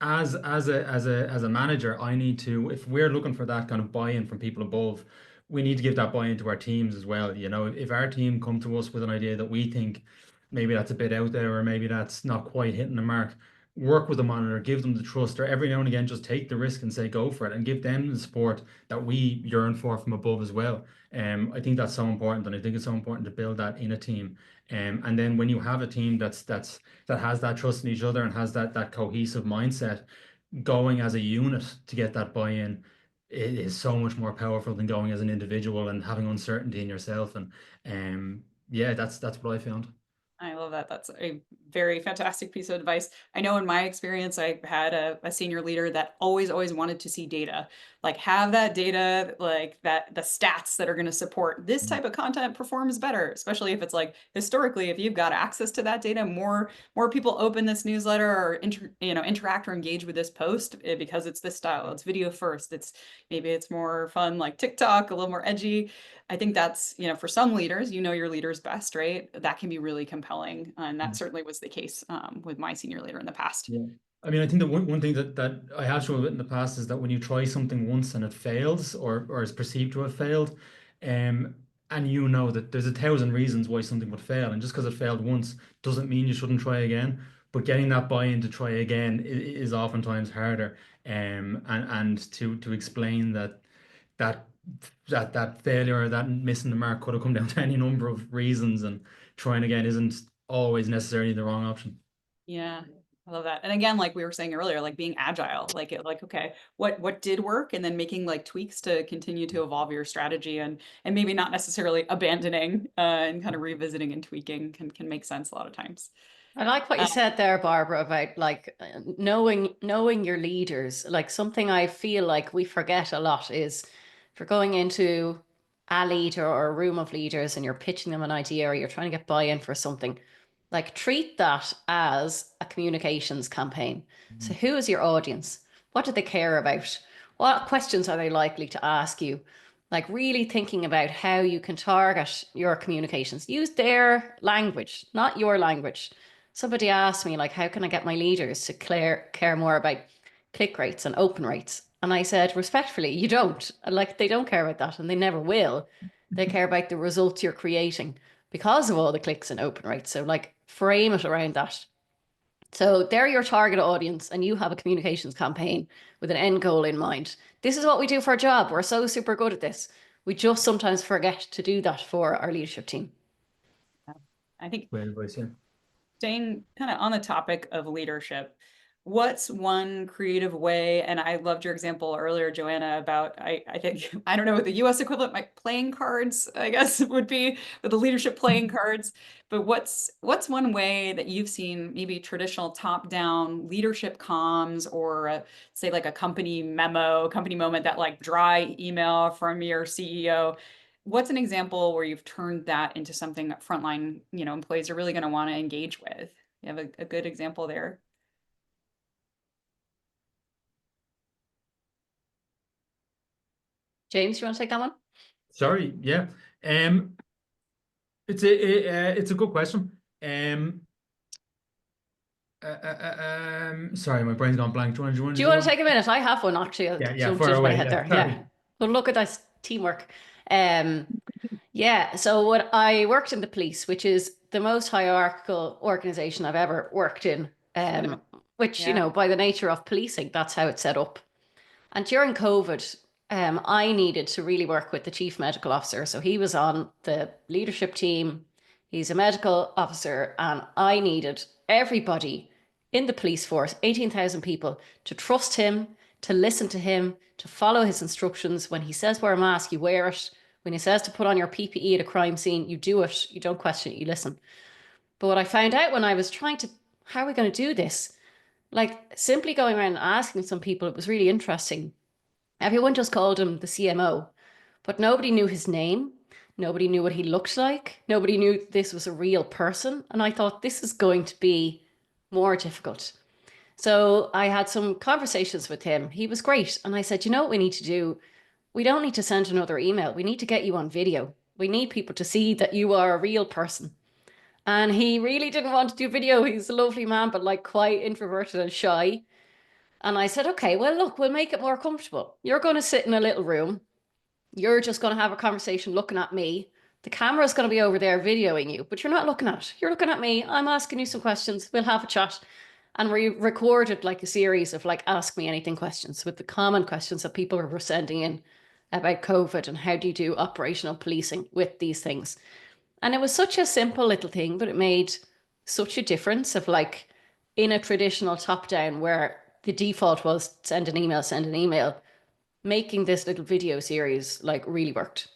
Speaker 2: as a manager, I need to, if we're looking for that kind of buy-in from people above, we need to give that buy-in to our teams as well. If our team come to us with an idea that we think maybe that's a bit out there or maybe that's not quite hitting the mark, work with them on it or give them the trust or every now and again just take the risk and say go for it and give them the support that we yearn for from above as well. I think that's so important, and I think it's so important to build that in a team. And then when you have a team that has that trust in each other and has that cohesive mindset, going as a unit to get that buy-in, it is so much more powerful than going as an individual and having uncertainty in yourself. And yeah, that's what I found.
Speaker 1: I love that. That's a very fantastic piece of advice. I know in my experience, I had a senior leader that always wanted to see data, like have that data, like that the stats that are going to support this type of content performs better, especially if it's like historically, if you've got access to that data, more people open this newsletter or interact or engage with this post because it's this style. It's video first. Maybe it's more fun like TikTok, a little more edgy. I think that's, for some leaders, your leaders best, right? That can be really compelling. And that certainly was the case with my senior leader in the past.
Speaker 2: Yeah. I mean, I think that one thing that I have struggled with in the past is that when you try something once and it fails or is perceived to have failed, um, and you know that there's 1,000 reasons why something would fail, and just because it failed once doesn't mean you shouldn't try again. But getting that buy-in to try again is oftentimes harder, and to explain that that failure or that missing the mark could have come down to any number of reasons, and trying again isn't always necessarily the wrong option.
Speaker 1: Yeah, I love that. And again, like we were saying earlier, like being agile, like okay, what did work, and then making like tweaks to continue to evolve your strategy, and maybe not necessarily abandoning and kind of revisiting and tweaking can make sense a lot of times.
Speaker 3: I like what you
Speaker 1: Uh,
Speaker 3: said there, Barbara, about like knowing your leaders. Like something I feel like we forget a lot is if you're going into a leader or a room of leaders and you're pitching them an idea or you're trying to get buy-in for something, like treat that as a communications campaign. So who is your audience? What do they care about? What questions are they likely to ask you? Like really thinking about how you can target your communications. Use their language, not your language. Somebody asked me, like, how can I get my leaders to care more about click rates and open rates? And I said, respectfully, you don't. Like, they don't care about that and they never will. They care about the results you're creating because of all the clicks and open rates. So like frame it around that. So they're your target audience and you have a communications campaign with an end goal in mind. This is what we do for a job. We're so super good at this. We just sometimes forget to do that for our leadership team.
Speaker 1: I think
Speaker 2: Great advice, yeah.
Speaker 1: staying kind of on the topic of leadership, what's one creative way? And I loved your example earlier, Joanna, about I think I don't know what the US equivalent, like playing cards, I guess would be, with the leadership playing cards. But what's one way that you've seen maybe traditional top-down leadership comms, or say like a company memo, company moment, that like dry email from your CEO? What's an example where you've turned that into something that frontline, employees are really going to want to engage with? You have a good example there?
Speaker 3: James, you want to take that one?
Speaker 2: Sorry, yeah. It's a good question. Sorry, my brain's gone blank. Do you want
Speaker 3: Do
Speaker 2: to
Speaker 3: you want to take a minute? I have one actually. I'll
Speaker 2: Yeah,
Speaker 3: jump
Speaker 2: far
Speaker 3: just my
Speaker 2: away.
Speaker 3: head
Speaker 2: Yeah,
Speaker 3: there.
Speaker 2: sorry.
Speaker 3: Yeah. But look at this teamwork. Um, yeah. So what I worked in the police, which is the most hierarchical organization I've ever worked in. Which,
Speaker 1: Yeah.
Speaker 3: by the nature of policing, that's how it's set up. And during COVID, I needed to really work with the chief medical officer. So he was on the leadership team. He's a medical officer, and I needed everybody in the police force, 18,000 people, to trust him, to listen to him, to follow his instructions. When he says wear a mask, you wear it. When he says to put on your PPE at a crime scene, you do it. You don't question it, you listen. But what I found out when I was trying to, how are we going to do this? Like simply going around and asking some people, it was really interesting. Everyone just called him the CMO, but nobody knew his name. Nobody knew what he looked like. Nobody knew this was a real person. And I thought this is going to be more difficult. So I had some conversations with him. He was great. And I said, you know what we need to do? We don't need to send another email. We need to get you on video. We need people to see that you are a real person. And he really didn't want to do video. He's a lovely man, but like quite introverted and shy. And I said, okay, well, look, we'll make it more comfortable. You're going to sit in a little room. You're just going to have a conversation looking at me. The camera's going to be over there videoing you, but you're not looking at it. You're looking at me. I'm asking you some questions. We'll have a chat. And we recorded like a series of like ask me anything questions with the common questions that people were sending in about COVID and how do you do operational policing with these things. And it was such a simple little thing, but it made such a difference of like in a traditional top down where the default was send an email, making this little video series like really worked.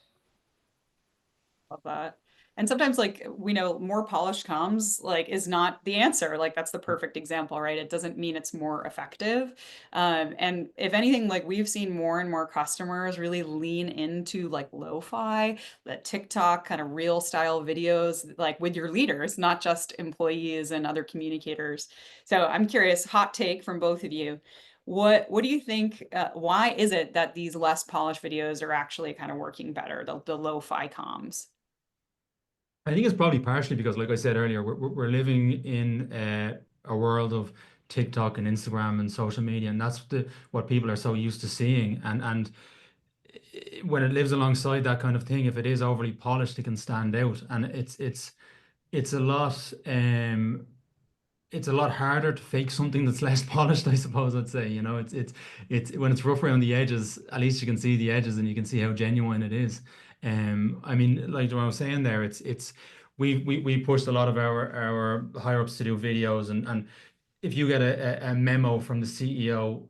Speaker 1: Love that. And sometimes like we know more polished comms like is not the answer. Like that's the perfect example, right? It doesn't mean it's more effective. And if anything, like we've seen more and more customers really lean into like lo-fi, the TikTok kind of real style videos, like with your leaders, not just employees and other communicators. So I'm curious, hot take from both of you. What do you think? Why is it that these less polished videos are actually kind of working better, the lo-fi comms?
Speaker 2: I think it's probably partially because, like I said earlier, we're living in a world of TikTok and Instagram and social media, and that's what people are so used to seeing. And when it lives alongside that kind of thing, if it is overly polished, it can stand out, and it's a lot. It's a lot harder to fake something that's less polished, I suppose I'd say. It's when it's rough around the edges, at least you can see the edges and you can see how genuine it is. I mean, like what I was saying there, it's we pushed a lot of our higher ups to do videos, and if you get a memo from the CEO,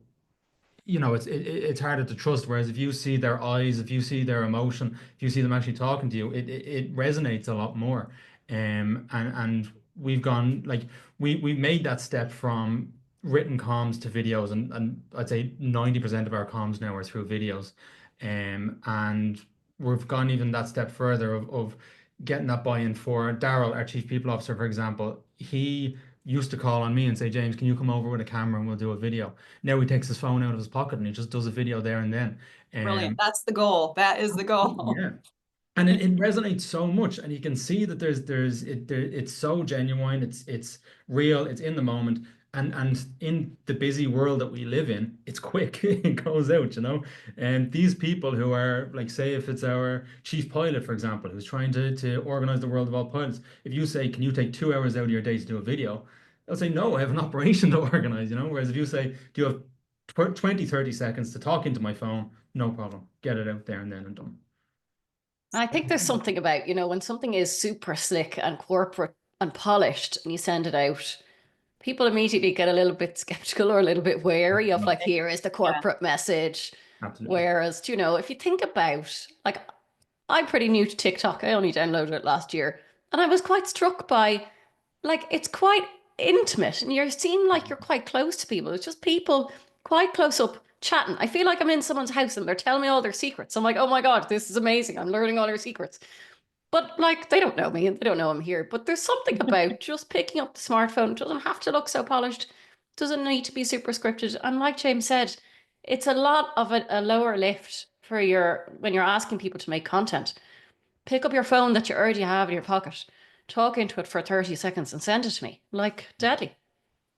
Speaker 2: it's harder to trust. Whereas if you see their eyes, if you see their emotion, if you see them actually talking to you, it resonates a lot more. And we've gone like we made that step from written comms to videos, and I'd say 90% of our comms now are through videos. And we've gone even that step further of getting that buy-in for Daryl, our chief people officer, for example. He used to call on me and say, James, can you come over with a camera and we'll do a video? Now he takes his phone out of his pocket and he just does a video there and then.
Speaker 1: Brilliant. That's the goal. That is the goal.
Speaker 2: Yeah. And it resonates so much, and you can see that it's so genuine, it's real, it's in the moment. And in the busy world that we live in, it's quick. It goes out, you know. And these people who are like, say, if it's our chief pilot, for example, who's trying to organize the world of all pilots, if you say, can you take 2 hours out of your day to do a video? They'll say, no, I have an operation to organize, you know. Whereas if you say, do you have 20, 30 seconds to talk into my phone? No problem. Get it out there and then and done.
Speaker 3: I think there's something about, when something is super slick and corporate and polished and you send it out, people immediately get a little bit skeptical or a little bit wary of like, here is the
Speaker 1: Yeah.
Speaker 3: corporate message.
Speaker 2: Absolutely.
Speaker 3: Whereas, if you think about, like, I'm pretty new to TikTok. I only downloaded it last year. And I was quite struck by, like, it's quite intimate and you seem like you're quite close to people. It's just people quite close up chatting. I feel like I'm in someone's house and they're telling me all their secrets. I'm like, oh my God, this is amazing. I'm learning all their secrets. But like, they don't know me and they don't know I'm here. But there's something about just picking up the smartphone. It doesn't have to look so polished. It doesn't need to be super scripted. And like James said, it's a lot of a lower lift for when you're asking people to make content. Pick up your phone that you already have in your pocket, talk into it for 30 seconds and send it to me. Like, deadly.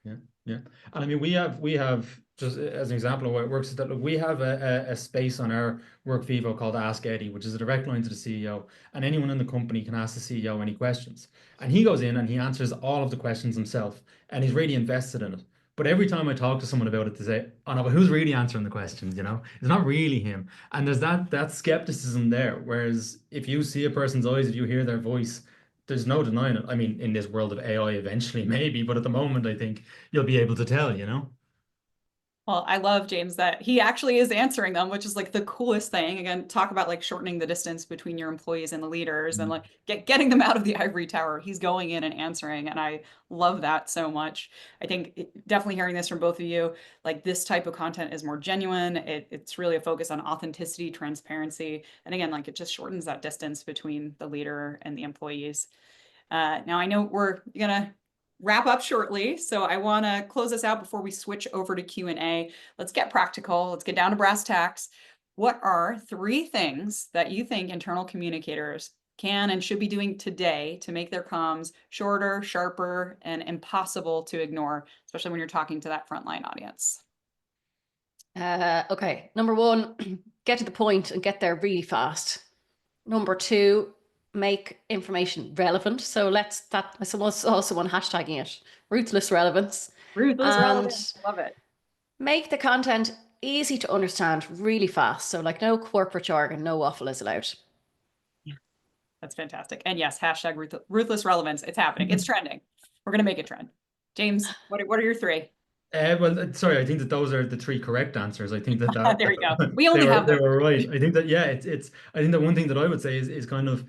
Speaker 2: Yeah, yeah. And I mean, we have just as an example of how it works is that look, we have a space on our Workvivo called Ask Eddie, which is a direct line to the CEO, and anyone in the company can ask the CEO any questions. And he goes in and he answers all of the questions himself, and he's really invested in it. But every time I talk to someone about it, they say, "Oh no, but who's really answering the questions? You know, it's not really him." And there's that skepticism there. Whereas if you see a person's eyes, if you hear their voice, there's no denying it. I mean, in this world of AI, eventually, maybe, but at the moment, I think you'll be able to tell, you know?
Speaker 1: Well, I love James that he actually is answering them, which is like the coolest thing. Again, talk about like shortening the distance between your employees and the leaders and
Speaker 2: Mm.
Speaker 1: like getting them out of the ivory tower. He's going in and answering. And I love that so much. I think definitely hearing this from both of you, like this type of content is more genuine. It's really a focus on authenticity, transparency. And again, like it just shortens that distance between the leader and the employees. Now I know we're gonna wrap up shortly, so I want to close this out before we switch over to Q&A. Let's get practical. Let's get down to brass tacks. What are 3 things that you think internal communicators can and should be doing today to make their comms shorter, sharper, and impossible to ignore, especially when you're talking to that frontline audience?
Speaker 3: Okay. Number 1, get to the point and get there really fast. Number 2, make information relevant. So I suppose also on hashtagging it, ruthless relevance.
Speaker 1: Ruthless relevance.
Speaker 3: And
Speaker 1: Love it.
Speaker 3: make the content easy to understand really fast. So like no corporate jargon, no waffle is allowed.
Speaker 1: That's fantastic. And yes, hashtag ruthless relevance. It's happening. It's trending. We're going to make it trend. James, what are your 3?
Speaker 2: Sorry, I think that those are the 3 correct answers. I think that
Speaker 1: There you go.
Speaker 2: that
Speaker 1: We only have
Speaker 2: they
Speaker 1: those.
Speaker 2: were right. I think that yeah, it's I think that one thing that I would say is kind of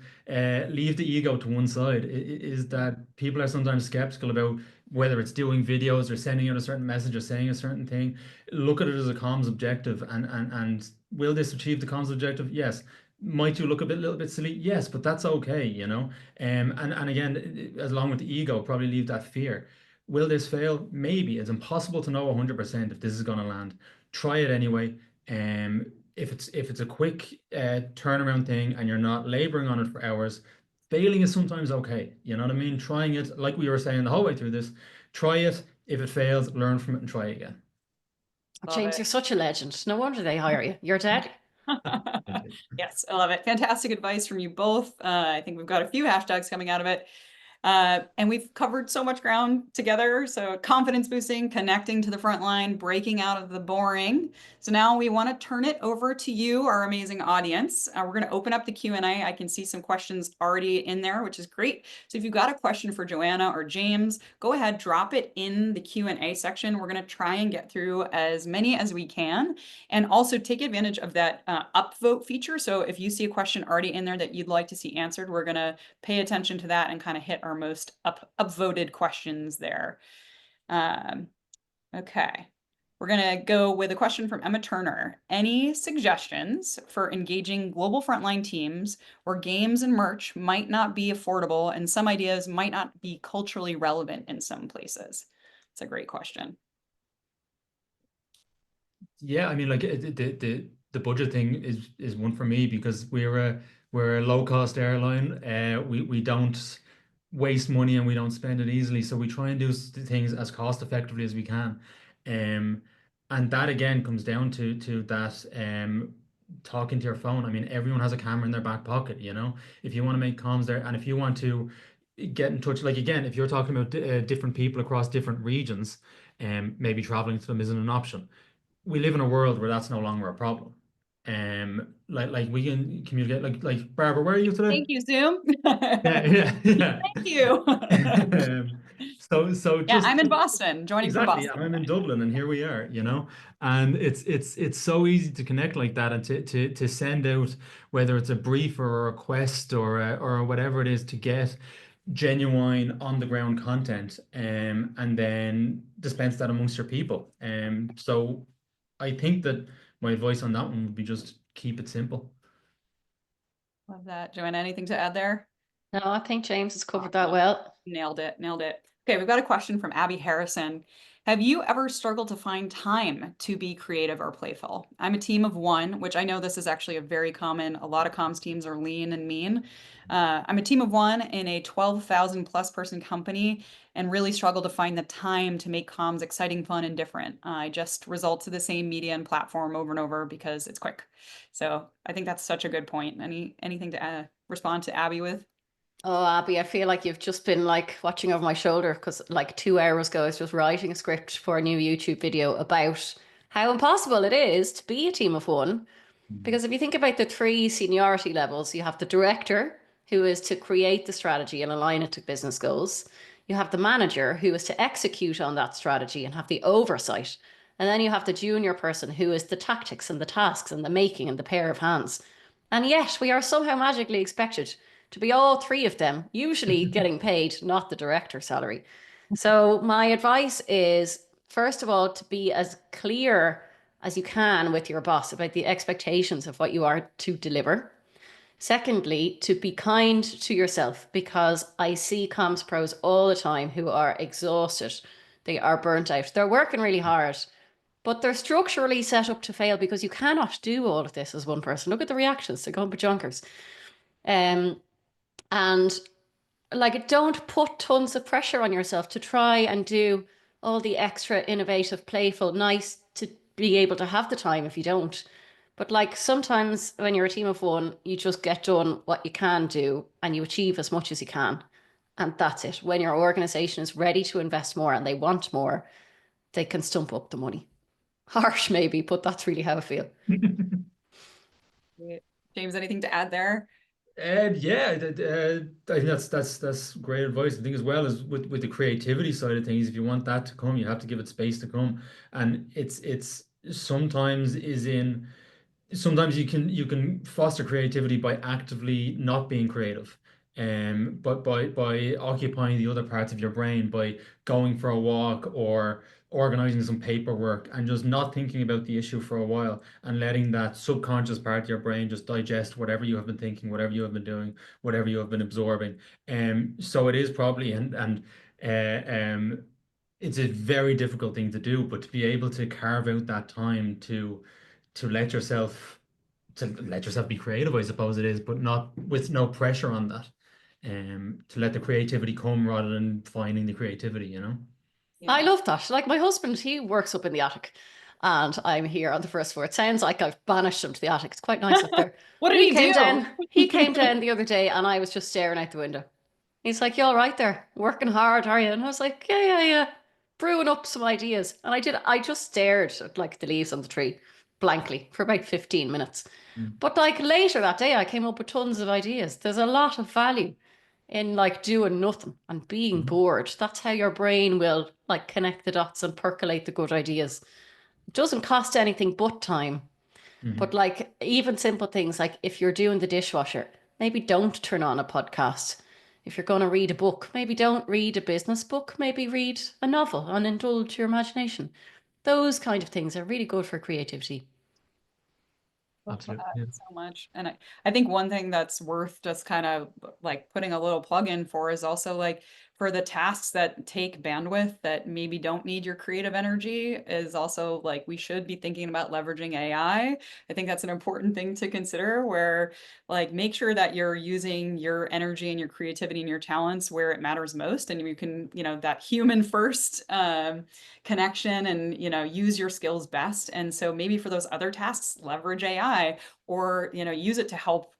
Speaker 2: leave the ego to one side. Is that people are sometimes skeptical about whether it's doing videos or sending out a certain message or saying a certain thing. Look at it as a comms objective, and will this achieve the comms objective? Yes. Might you look a little bit silly? Yes, but that's okay, you know. And again, as along with the ego, probably leave that fear. Will this fail? Maybe. It's impossible to know 100% if this is going to land. Try it anyway. If it's a quick turnaround thing and you're not laboring on it for hours, failing is sometimes okay. You know what I mean? Trying it, like we were saying the whole way through this, try it. If it fails, learn from it and try again.
Speaker 1: Love
Speaker 3: James,
Speaker 1: it.
Speaker 3: you're such a legend. No wonder they hire you. You're dead.
Speaker 1: Yes, I love it. Fantastic advice from you both. I think we've got a few hashtags coming out of it. And we've covered so much ground together. So confidence boosting, connecting to the front line, breaking out of the boring. So now we want to turn it over to you, our amazing audience. We're going to open up the Q&A. I can see some questions already in there, which is great. So if you've got a question for Joanna or James, go ahead, drop it in the Q&A section. We're going to try and get through as many as we can, and also take advantage of that upvote feature. So if you see a question already in there that you'd like to see answered, we're going to pay attention to that and kind of hit our most upvoted questions there. Okay. We're going to go with a question from Emma Turner. Any suggestions for engaging global frontline teams where games and merch might not be affordable and some ideas might not be culturally relevant in some places? It's a great question.
Speaker 2: Yeah, I mean, like the budget thing is one for me because we're a low cost airline. We don't waste money and we don't spend it easily. So we try and do things as cost effectively as we can. Um, and that again comes down to that talking to your phone. I mean, everyone has a camera in their back pocket, you know. If you want to make comms there, and if you want to get in touch, like again, if you're talking about different people across different regions, maybe traveling to them isn't an option. We live in a world where that's no longer a problem. Like we can communicate. Like Barbara, where are you today?
Speaker 1: Thank you, Zoom.
Speaker 2: Yeah, yeah, yeah.
Speaker 1: Thank you.
Speaker 2: Um, so
Speaker 1: Yeah,
Speaker 2: just
Speaker 1: I'm in Boston, joining from
Speaker 2: exactly,
Speaker 1: Boston.
Speaker 2: I'm in Dublin, and here we are, you know, and it's so easy to connect like that, and to send out whether it's a brief or a request or whatever it is to get genuine on the ground content, and then dispense that amongst your people. So I think that my advice on that one would be just keep it simple.
Speaker 1: Love that. Joanna, anything to add there?
Speaker 3: No, I think James has covered that
Speaker 1: Awesome.
Speaker 3: well.
Speaker 1: Nailed it. Nailed it. Okay, we've got a question from Abby Harrison. Have you ever struggled to find time to be creative or playful? I'm a team of one, which I know this is actually a very common, a lot of comms teams are lean and mean. I'm a team of one in a 12,000 plus person company and really struggle to find the time to make comms exciting, fun, and different. I just result to the same media and platform over and over because it's quick. So I think that's such a good point. Anything to respond to Abby with?
Speaker 3: Oh, Abby, I feel like you've just been like watching over my shoulder because like 2 hours ago, I was just writing a script for a new YouTube video about how impossible it is to be a team of one. Because if you think about the three seniority levels, you have the director, who is to create the strategy and align it to business goals. You have the manager, who is to execute on that strategy and have the oversight. And then you have the junior person, who is the tactics and the tasks and the making and the pair of hands. And yet we are somehow magically expected to be all three of them, usually getting paid not the director salary. So my advice is, first of all, to be as clear as you can with your boss about the expectations of what you are to deliver. Secondly, to be kind to yourself, because I see comms pros all the time who are exhausted. They are burnt out. They're working really hard, but they're structurally set up to fail because you cannot do all of this as one person. Look at the reactions. They're going bajonkers. Um, and like, don't put tons of pressure on yourself to try and do all the extra innovative, playful, nice to be able to have the time if you don't. But like sometimes when you're a team of one, you just get done what you can do and you achieve as much as you can. And that's it. When your organization is ready to invest more and they want more, they can stump up the money. Harsh, maybe, but that's really how I feel.
Speaker 1: James, anything to add there?
Speaker 2: Yeah, I think that's great advice. I think as well as with the creativity side of things, if you want that to come, you have to give it space to come. And it's sometimes is in sometimes you can foster creativity by actively not being creative, but by occupying the other parts of your brain, by going for a walk or organizing some paperwork and just not thinking about the issue for a while and letting that subconscious part of your brain just digest whatever you have been thinking, whatever you have been doing, whatever you have been absorbing. So it is probably and uh, um it's a very difficult thing to do, but to be able to carve out that time to let yourself be creative, I suppose it is, but not with no pressure on that. To let the creativity come rather than finding the creativity, you know?
Speaker 3: I
Speaker 1: Yeah.
Speaker 3: love that. Like my husband, he works up in the attic and I'm here on the first floor. It sounds like I've banished him to the attic. It's quite nice up there.
Speaker 1: What
Speaker 3: But
Speaker 1: did
Speaker 3: he
Speaker 1: he
Speaker 3: came
Speaker 1: do?
Speaker 3: down, he came down the other day and I was just staring out the window. He's like, "You all right there? Working hard, are you?" And I was like, "Yeah, yeah, yeah. Brewing up some ideas." And I just stared at like the leaves on the tree blankly for about 15 minutes.
Speaker 2: Mm.
Speaker 3: But like later that day, I came up with tons of ideas. There's a lot of value in like doing nothing and being
Speaker 2: Mhm.
Speaker 3: bored. That's how your brain will like connect the dots and percolate the good ideas. It doesn't cost anything but time. But
Speaker 2: Mhm.
Speaker 3: like even simple things like if you're doing the dishwasher, maybe don't turn on a podcast. If you're going to read a book, maybe don't read a business book, maybe read a novel and indulge your imagination. Those kind of things are really good for creativity.
Speaker 1: Love that
Speaker 2: Absolutely. Yeah.
Speaker 1: so much. And I think one thing that's worth just kind of like putting a little plug in for is also like for the tasks that take bandwidth that maybe don't need your creative energy is also like, we should be thinking about leveraging AI. I think that's an important thing to consider, where like make sure that you're using your energy and your creativity and your talents where it matters most, and you can, that human first connection, and use your skills best. And so maybe for those other tasks, leverage AI, or use it to help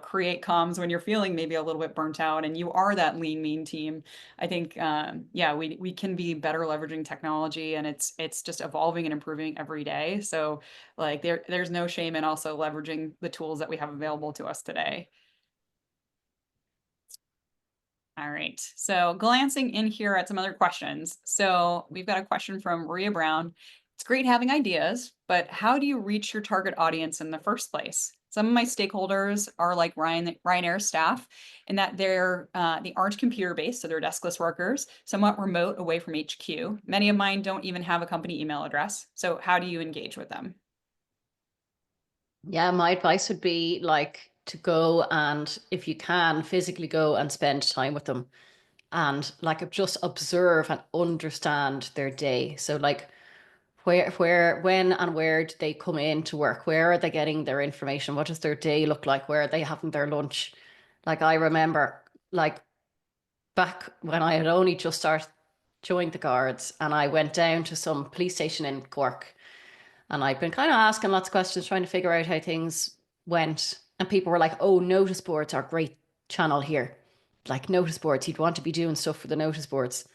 Speaker 1: create comms when you're feeling maybe a little bit burnt out and you are that lean mean team. I think yeah, we can be better leveraging technology, and it's just evolving and improving every day. So like there's no shame in also leveraging the tools that we have available to us today. All right, so glancing in here at some other questions. So we've got a question from Maria Brown. It's great having ideas, but how do you reach your target audience in the first place? Some of my stakeholders are like Ryanair staff, in that they aren't computer-based, so they're deskless workers, somewhat remote away from HQ. Many of mine don't even have a company email address. So how do you engage with them?
Speaker 3: Yeah, my advice would be like to go, and if you can, physically go and spend time with them, and like just observe and understand their day. So like when and where do they come in to work? Where are they getting their information? What does their day look like? Where are they having their lunch? Like I remember like back when I had only just started joined the guards, and I went down to some police station in Cork, and I'd been kind of asking lots of questions, trying to figure out how things went. And people were like, oh, notice boards are a great channel here. Like notice boards, you'd want to be doing stuff for the notice boards.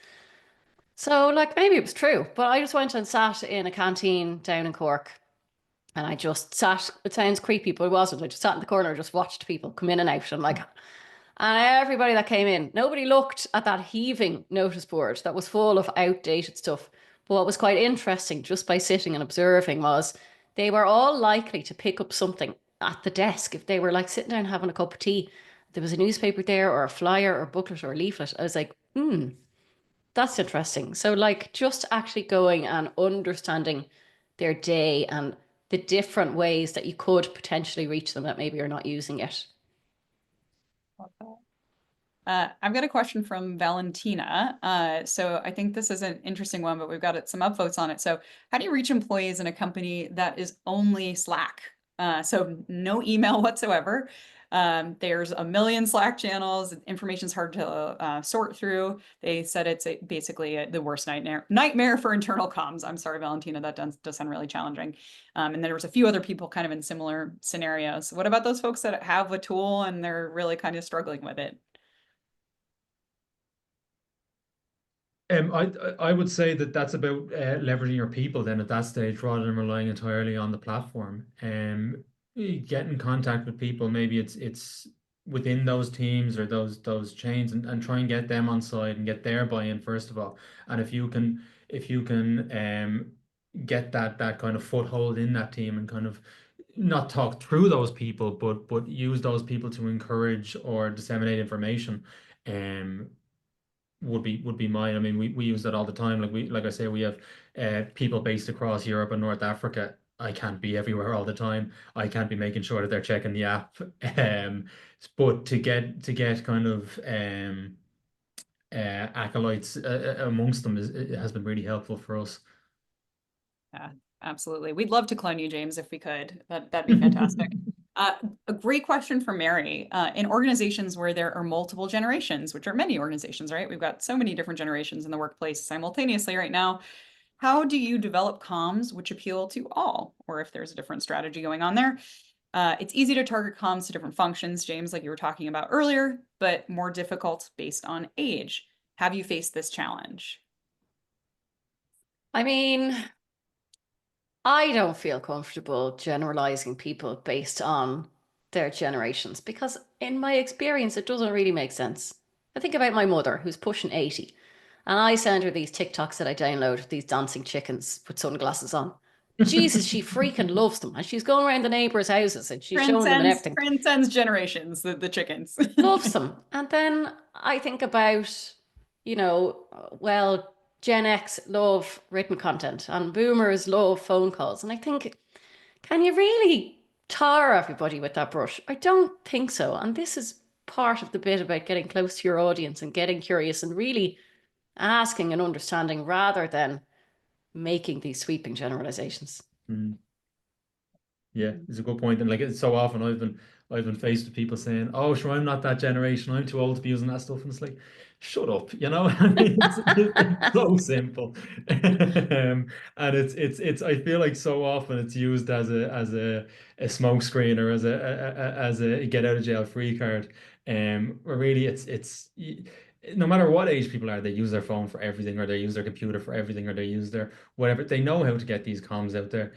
Speaker 3: So like maybe it was true, but I just went and sat in a canteen down in Cork, and I just sat, it sounds creepy, but it wasn't. I just sat in the corner, just watched people come in and out. And like, and everybody that came in, nobody looked at that heaving notice board that was full of outdated stuff. But what was quite interesting, just by sitting and observing, was they were all likely to pick up something at the desk. If they were like sitting down having a cup of tea, there was a newspaper there, or a flyer, or a booklet, or a leaflet. I was like, that's interesting. So like just actually going and understanding their day and the different ways that you could potentially reach them that maybe you're not using it.
Speaker 1: I've got a question from Valentina. So I think this is an interesting one, but we've got some upvotes on it. So how do you reach employees in a company that is only Slack? So no email whatsoever. There's a million Slack channels. Information's hard to sort through. They said it's basically the worst nightmare for internal comms. I'm sorry, Valentina, that does sound really challenging. And there was a few other people kind of in similar scenarios. What about those folks that have a tool and they're really kind of struggling with it?
Speaker 2: I would say that that's about leveraging your people then at that stage, rather than relying entirely on the platform. Get in contact with people. Maybe it's within those teams or those chains, and try and get them on side and get their buy-in first of all. And if you can get that kind of foothold in that team, and kind of not talk through those people, but use those people to encourage or disseminate information. Um, would be mine. I mean, we use that all the time. Like I say, we have people based across Europe and North Africa. I can't be everywhere all the time. I can't be making sure that they're checking the app. But to get kind of acolytes amongst them it has been really helpful for us.
Speaker 1: Yeah, absolutely. We'd love to clone you, James, if we could. That'd be fantastic. A great question for Mary. In organizations where there are multiple generations, which are many organizations, right? We've got so many different generations in the workplace simultaneously right now. How do you develop comms which appeal to all? Or if there's a different strategy going on there. It's easy to target comms to different functions, James, like you were talking about earlier, but more difficult based on age. Have you faced this challenge?
Speaker 3: I mean, I don't feel comfortable generalizing people based on their generations, because in my experience, it doesn't really make sense. I think about my mother, who's pushing 80, and I send her these TikToks that I download of these dancing chickens with sunglasses on. Jesus, she freaking loves them. And she's going around the neighbors' houses and she's showing them and everything.
Speaker 1: Transcends generations, the chickens.
Speaker 3: Loves them. And then I think about, well, Gen X love written content and boomers love phone calls. And I think, can you really tar everybody with that brush? I don't think so. And this is part of the bit about getting close to your audience and getting curious and really asking and understanding rather than making these sweeping generalizations.
Speaker 2: Mm. Yeah, it's a good point. And like, it's so often I've been faced with people saying, "Oh, sure, I'm not that generation. I'm too old to be using that stuff." And it's like, shut up, you know? I mean, it's so simple. And it's I feel like so often it's used as a smoke screen or as a get out of jail free card. Where really no matter what age people are, they use their phone for everything, or they use their computer for everything, or they use their whatever. They know how to get these comms out there.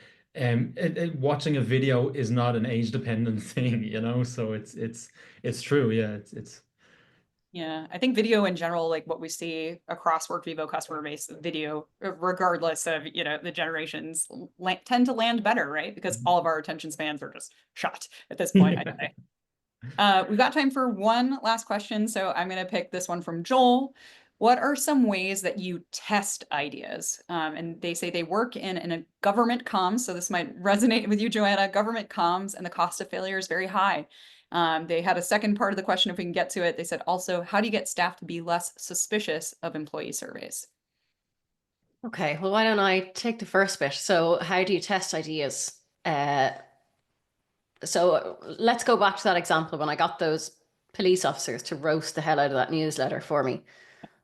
Speaker 2: Watching a video is not an age dependent thing, you know, so it's true. Yeah, it's
Speaker 1: Yeah, I think video in general, like what we see across Workvivo customer base, video, regardless of, you know, the generations, tend to land better, right? Because all of our attention spans are just shot at this point, I'd say. We've got time for one last question, so I'm going to pick this one from Joel. What are some ways that you test ideas? And they say they work in a government comms, so this might resonate with you, Joanna. Government comms, and the cost of failure is very high. They had a second part of the question, if we can get to it. They said also, how do you get staff to be less suspicious of employee surveys?
Speaker 3: Okay, well, why don't I take the first bit? So how do you test ideas? So let's go back to that example when I got those police officers to roast the hell out of that newsletter for me.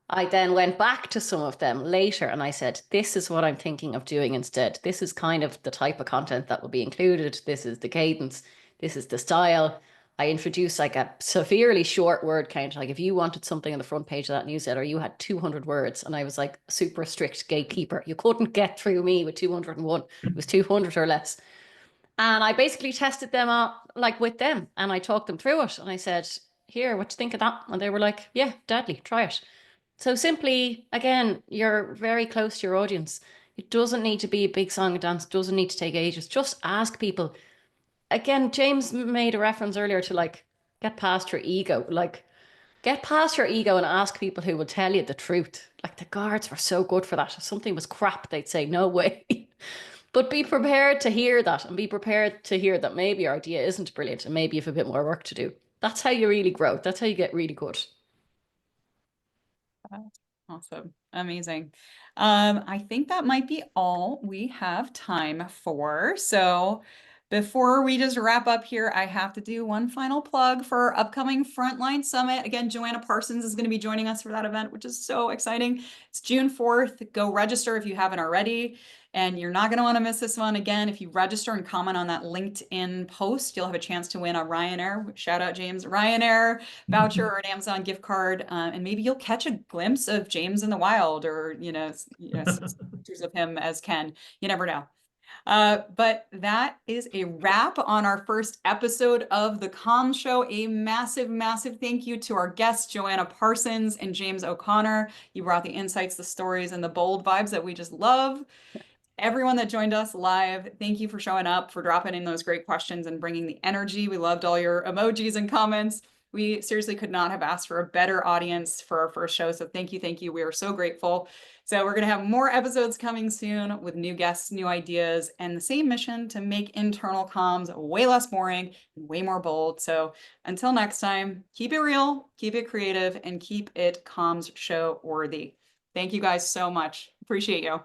Speaker 3: I then went back to some of them later and I said, this is what I'm thinking of doing instead. This is kind of the type of content that will be included. This is the cadence. This is the style. I introduced like a severely short word count. Like if you wanted something on the front page of that newsletter, you had 200 words. And I was like super strict gatekeeper. You couldn't get through me with 201. It was 200 or less. And I basically tested them out like with them and I talked them through it. And I said, here, what do you think of that? And they were like, yeah, deadly, try it. So simply, again, you're very close to your audience. It doesn't need to be a big song and dance. It doesn't need to take ages. Just ask people. Again, James made a reference earlier to like, get past your ego. Like, get past your ego and ask people who will tell you the truth. Like the guards were so good for that. If something was crap, they'd say, no way. But be prepared to hear that and be prepared to hear that maybe your idea isn't brilliant and maybe you have a bit more work to do. That's how you really grow. That's how you get really good.
Speaker 1: Awesome. Amazing. I think that might be all we have time for. So before we just wrap up here, I have to do one final plug for our upcoming Frontline Summit. Again, Joanna Parsons is going to be joining us for that event, which is so exciting. It's June 4th. Go register if you haven't already. And you're not going to want to miss this one. Again, if you register and comment on that LinkedIn post, you'll have a chance to win a Ryanair, shout out James, Ryanair voucher or an Amazon gift card. And maybe you'll catch a glimpse of James in the wild, or, pictures of him as Ken. You never know. But that is a wrap on our first episode of the Comms Show. A massive, massive thank you to our guests, Joanna Parsons and James O'Connor. You brought the insights, the stories, and the bold vibes that we just love. Everyone that joined us live, thank you for showing up, for dropping in those great questions and bringing the energy. We loved all your emojis and comments. We seriously could not have asked for a better audience for our first show. So thank you. Thank you. We are so grateful. So we're going to have more episodes coming soon with new guests, new ideas, and the same mission to make internal comms way less boring and way more bold. So until next time, keep it real, keep it creative, and keep it comms show worthy. Thank you guys so much. Appreciate you.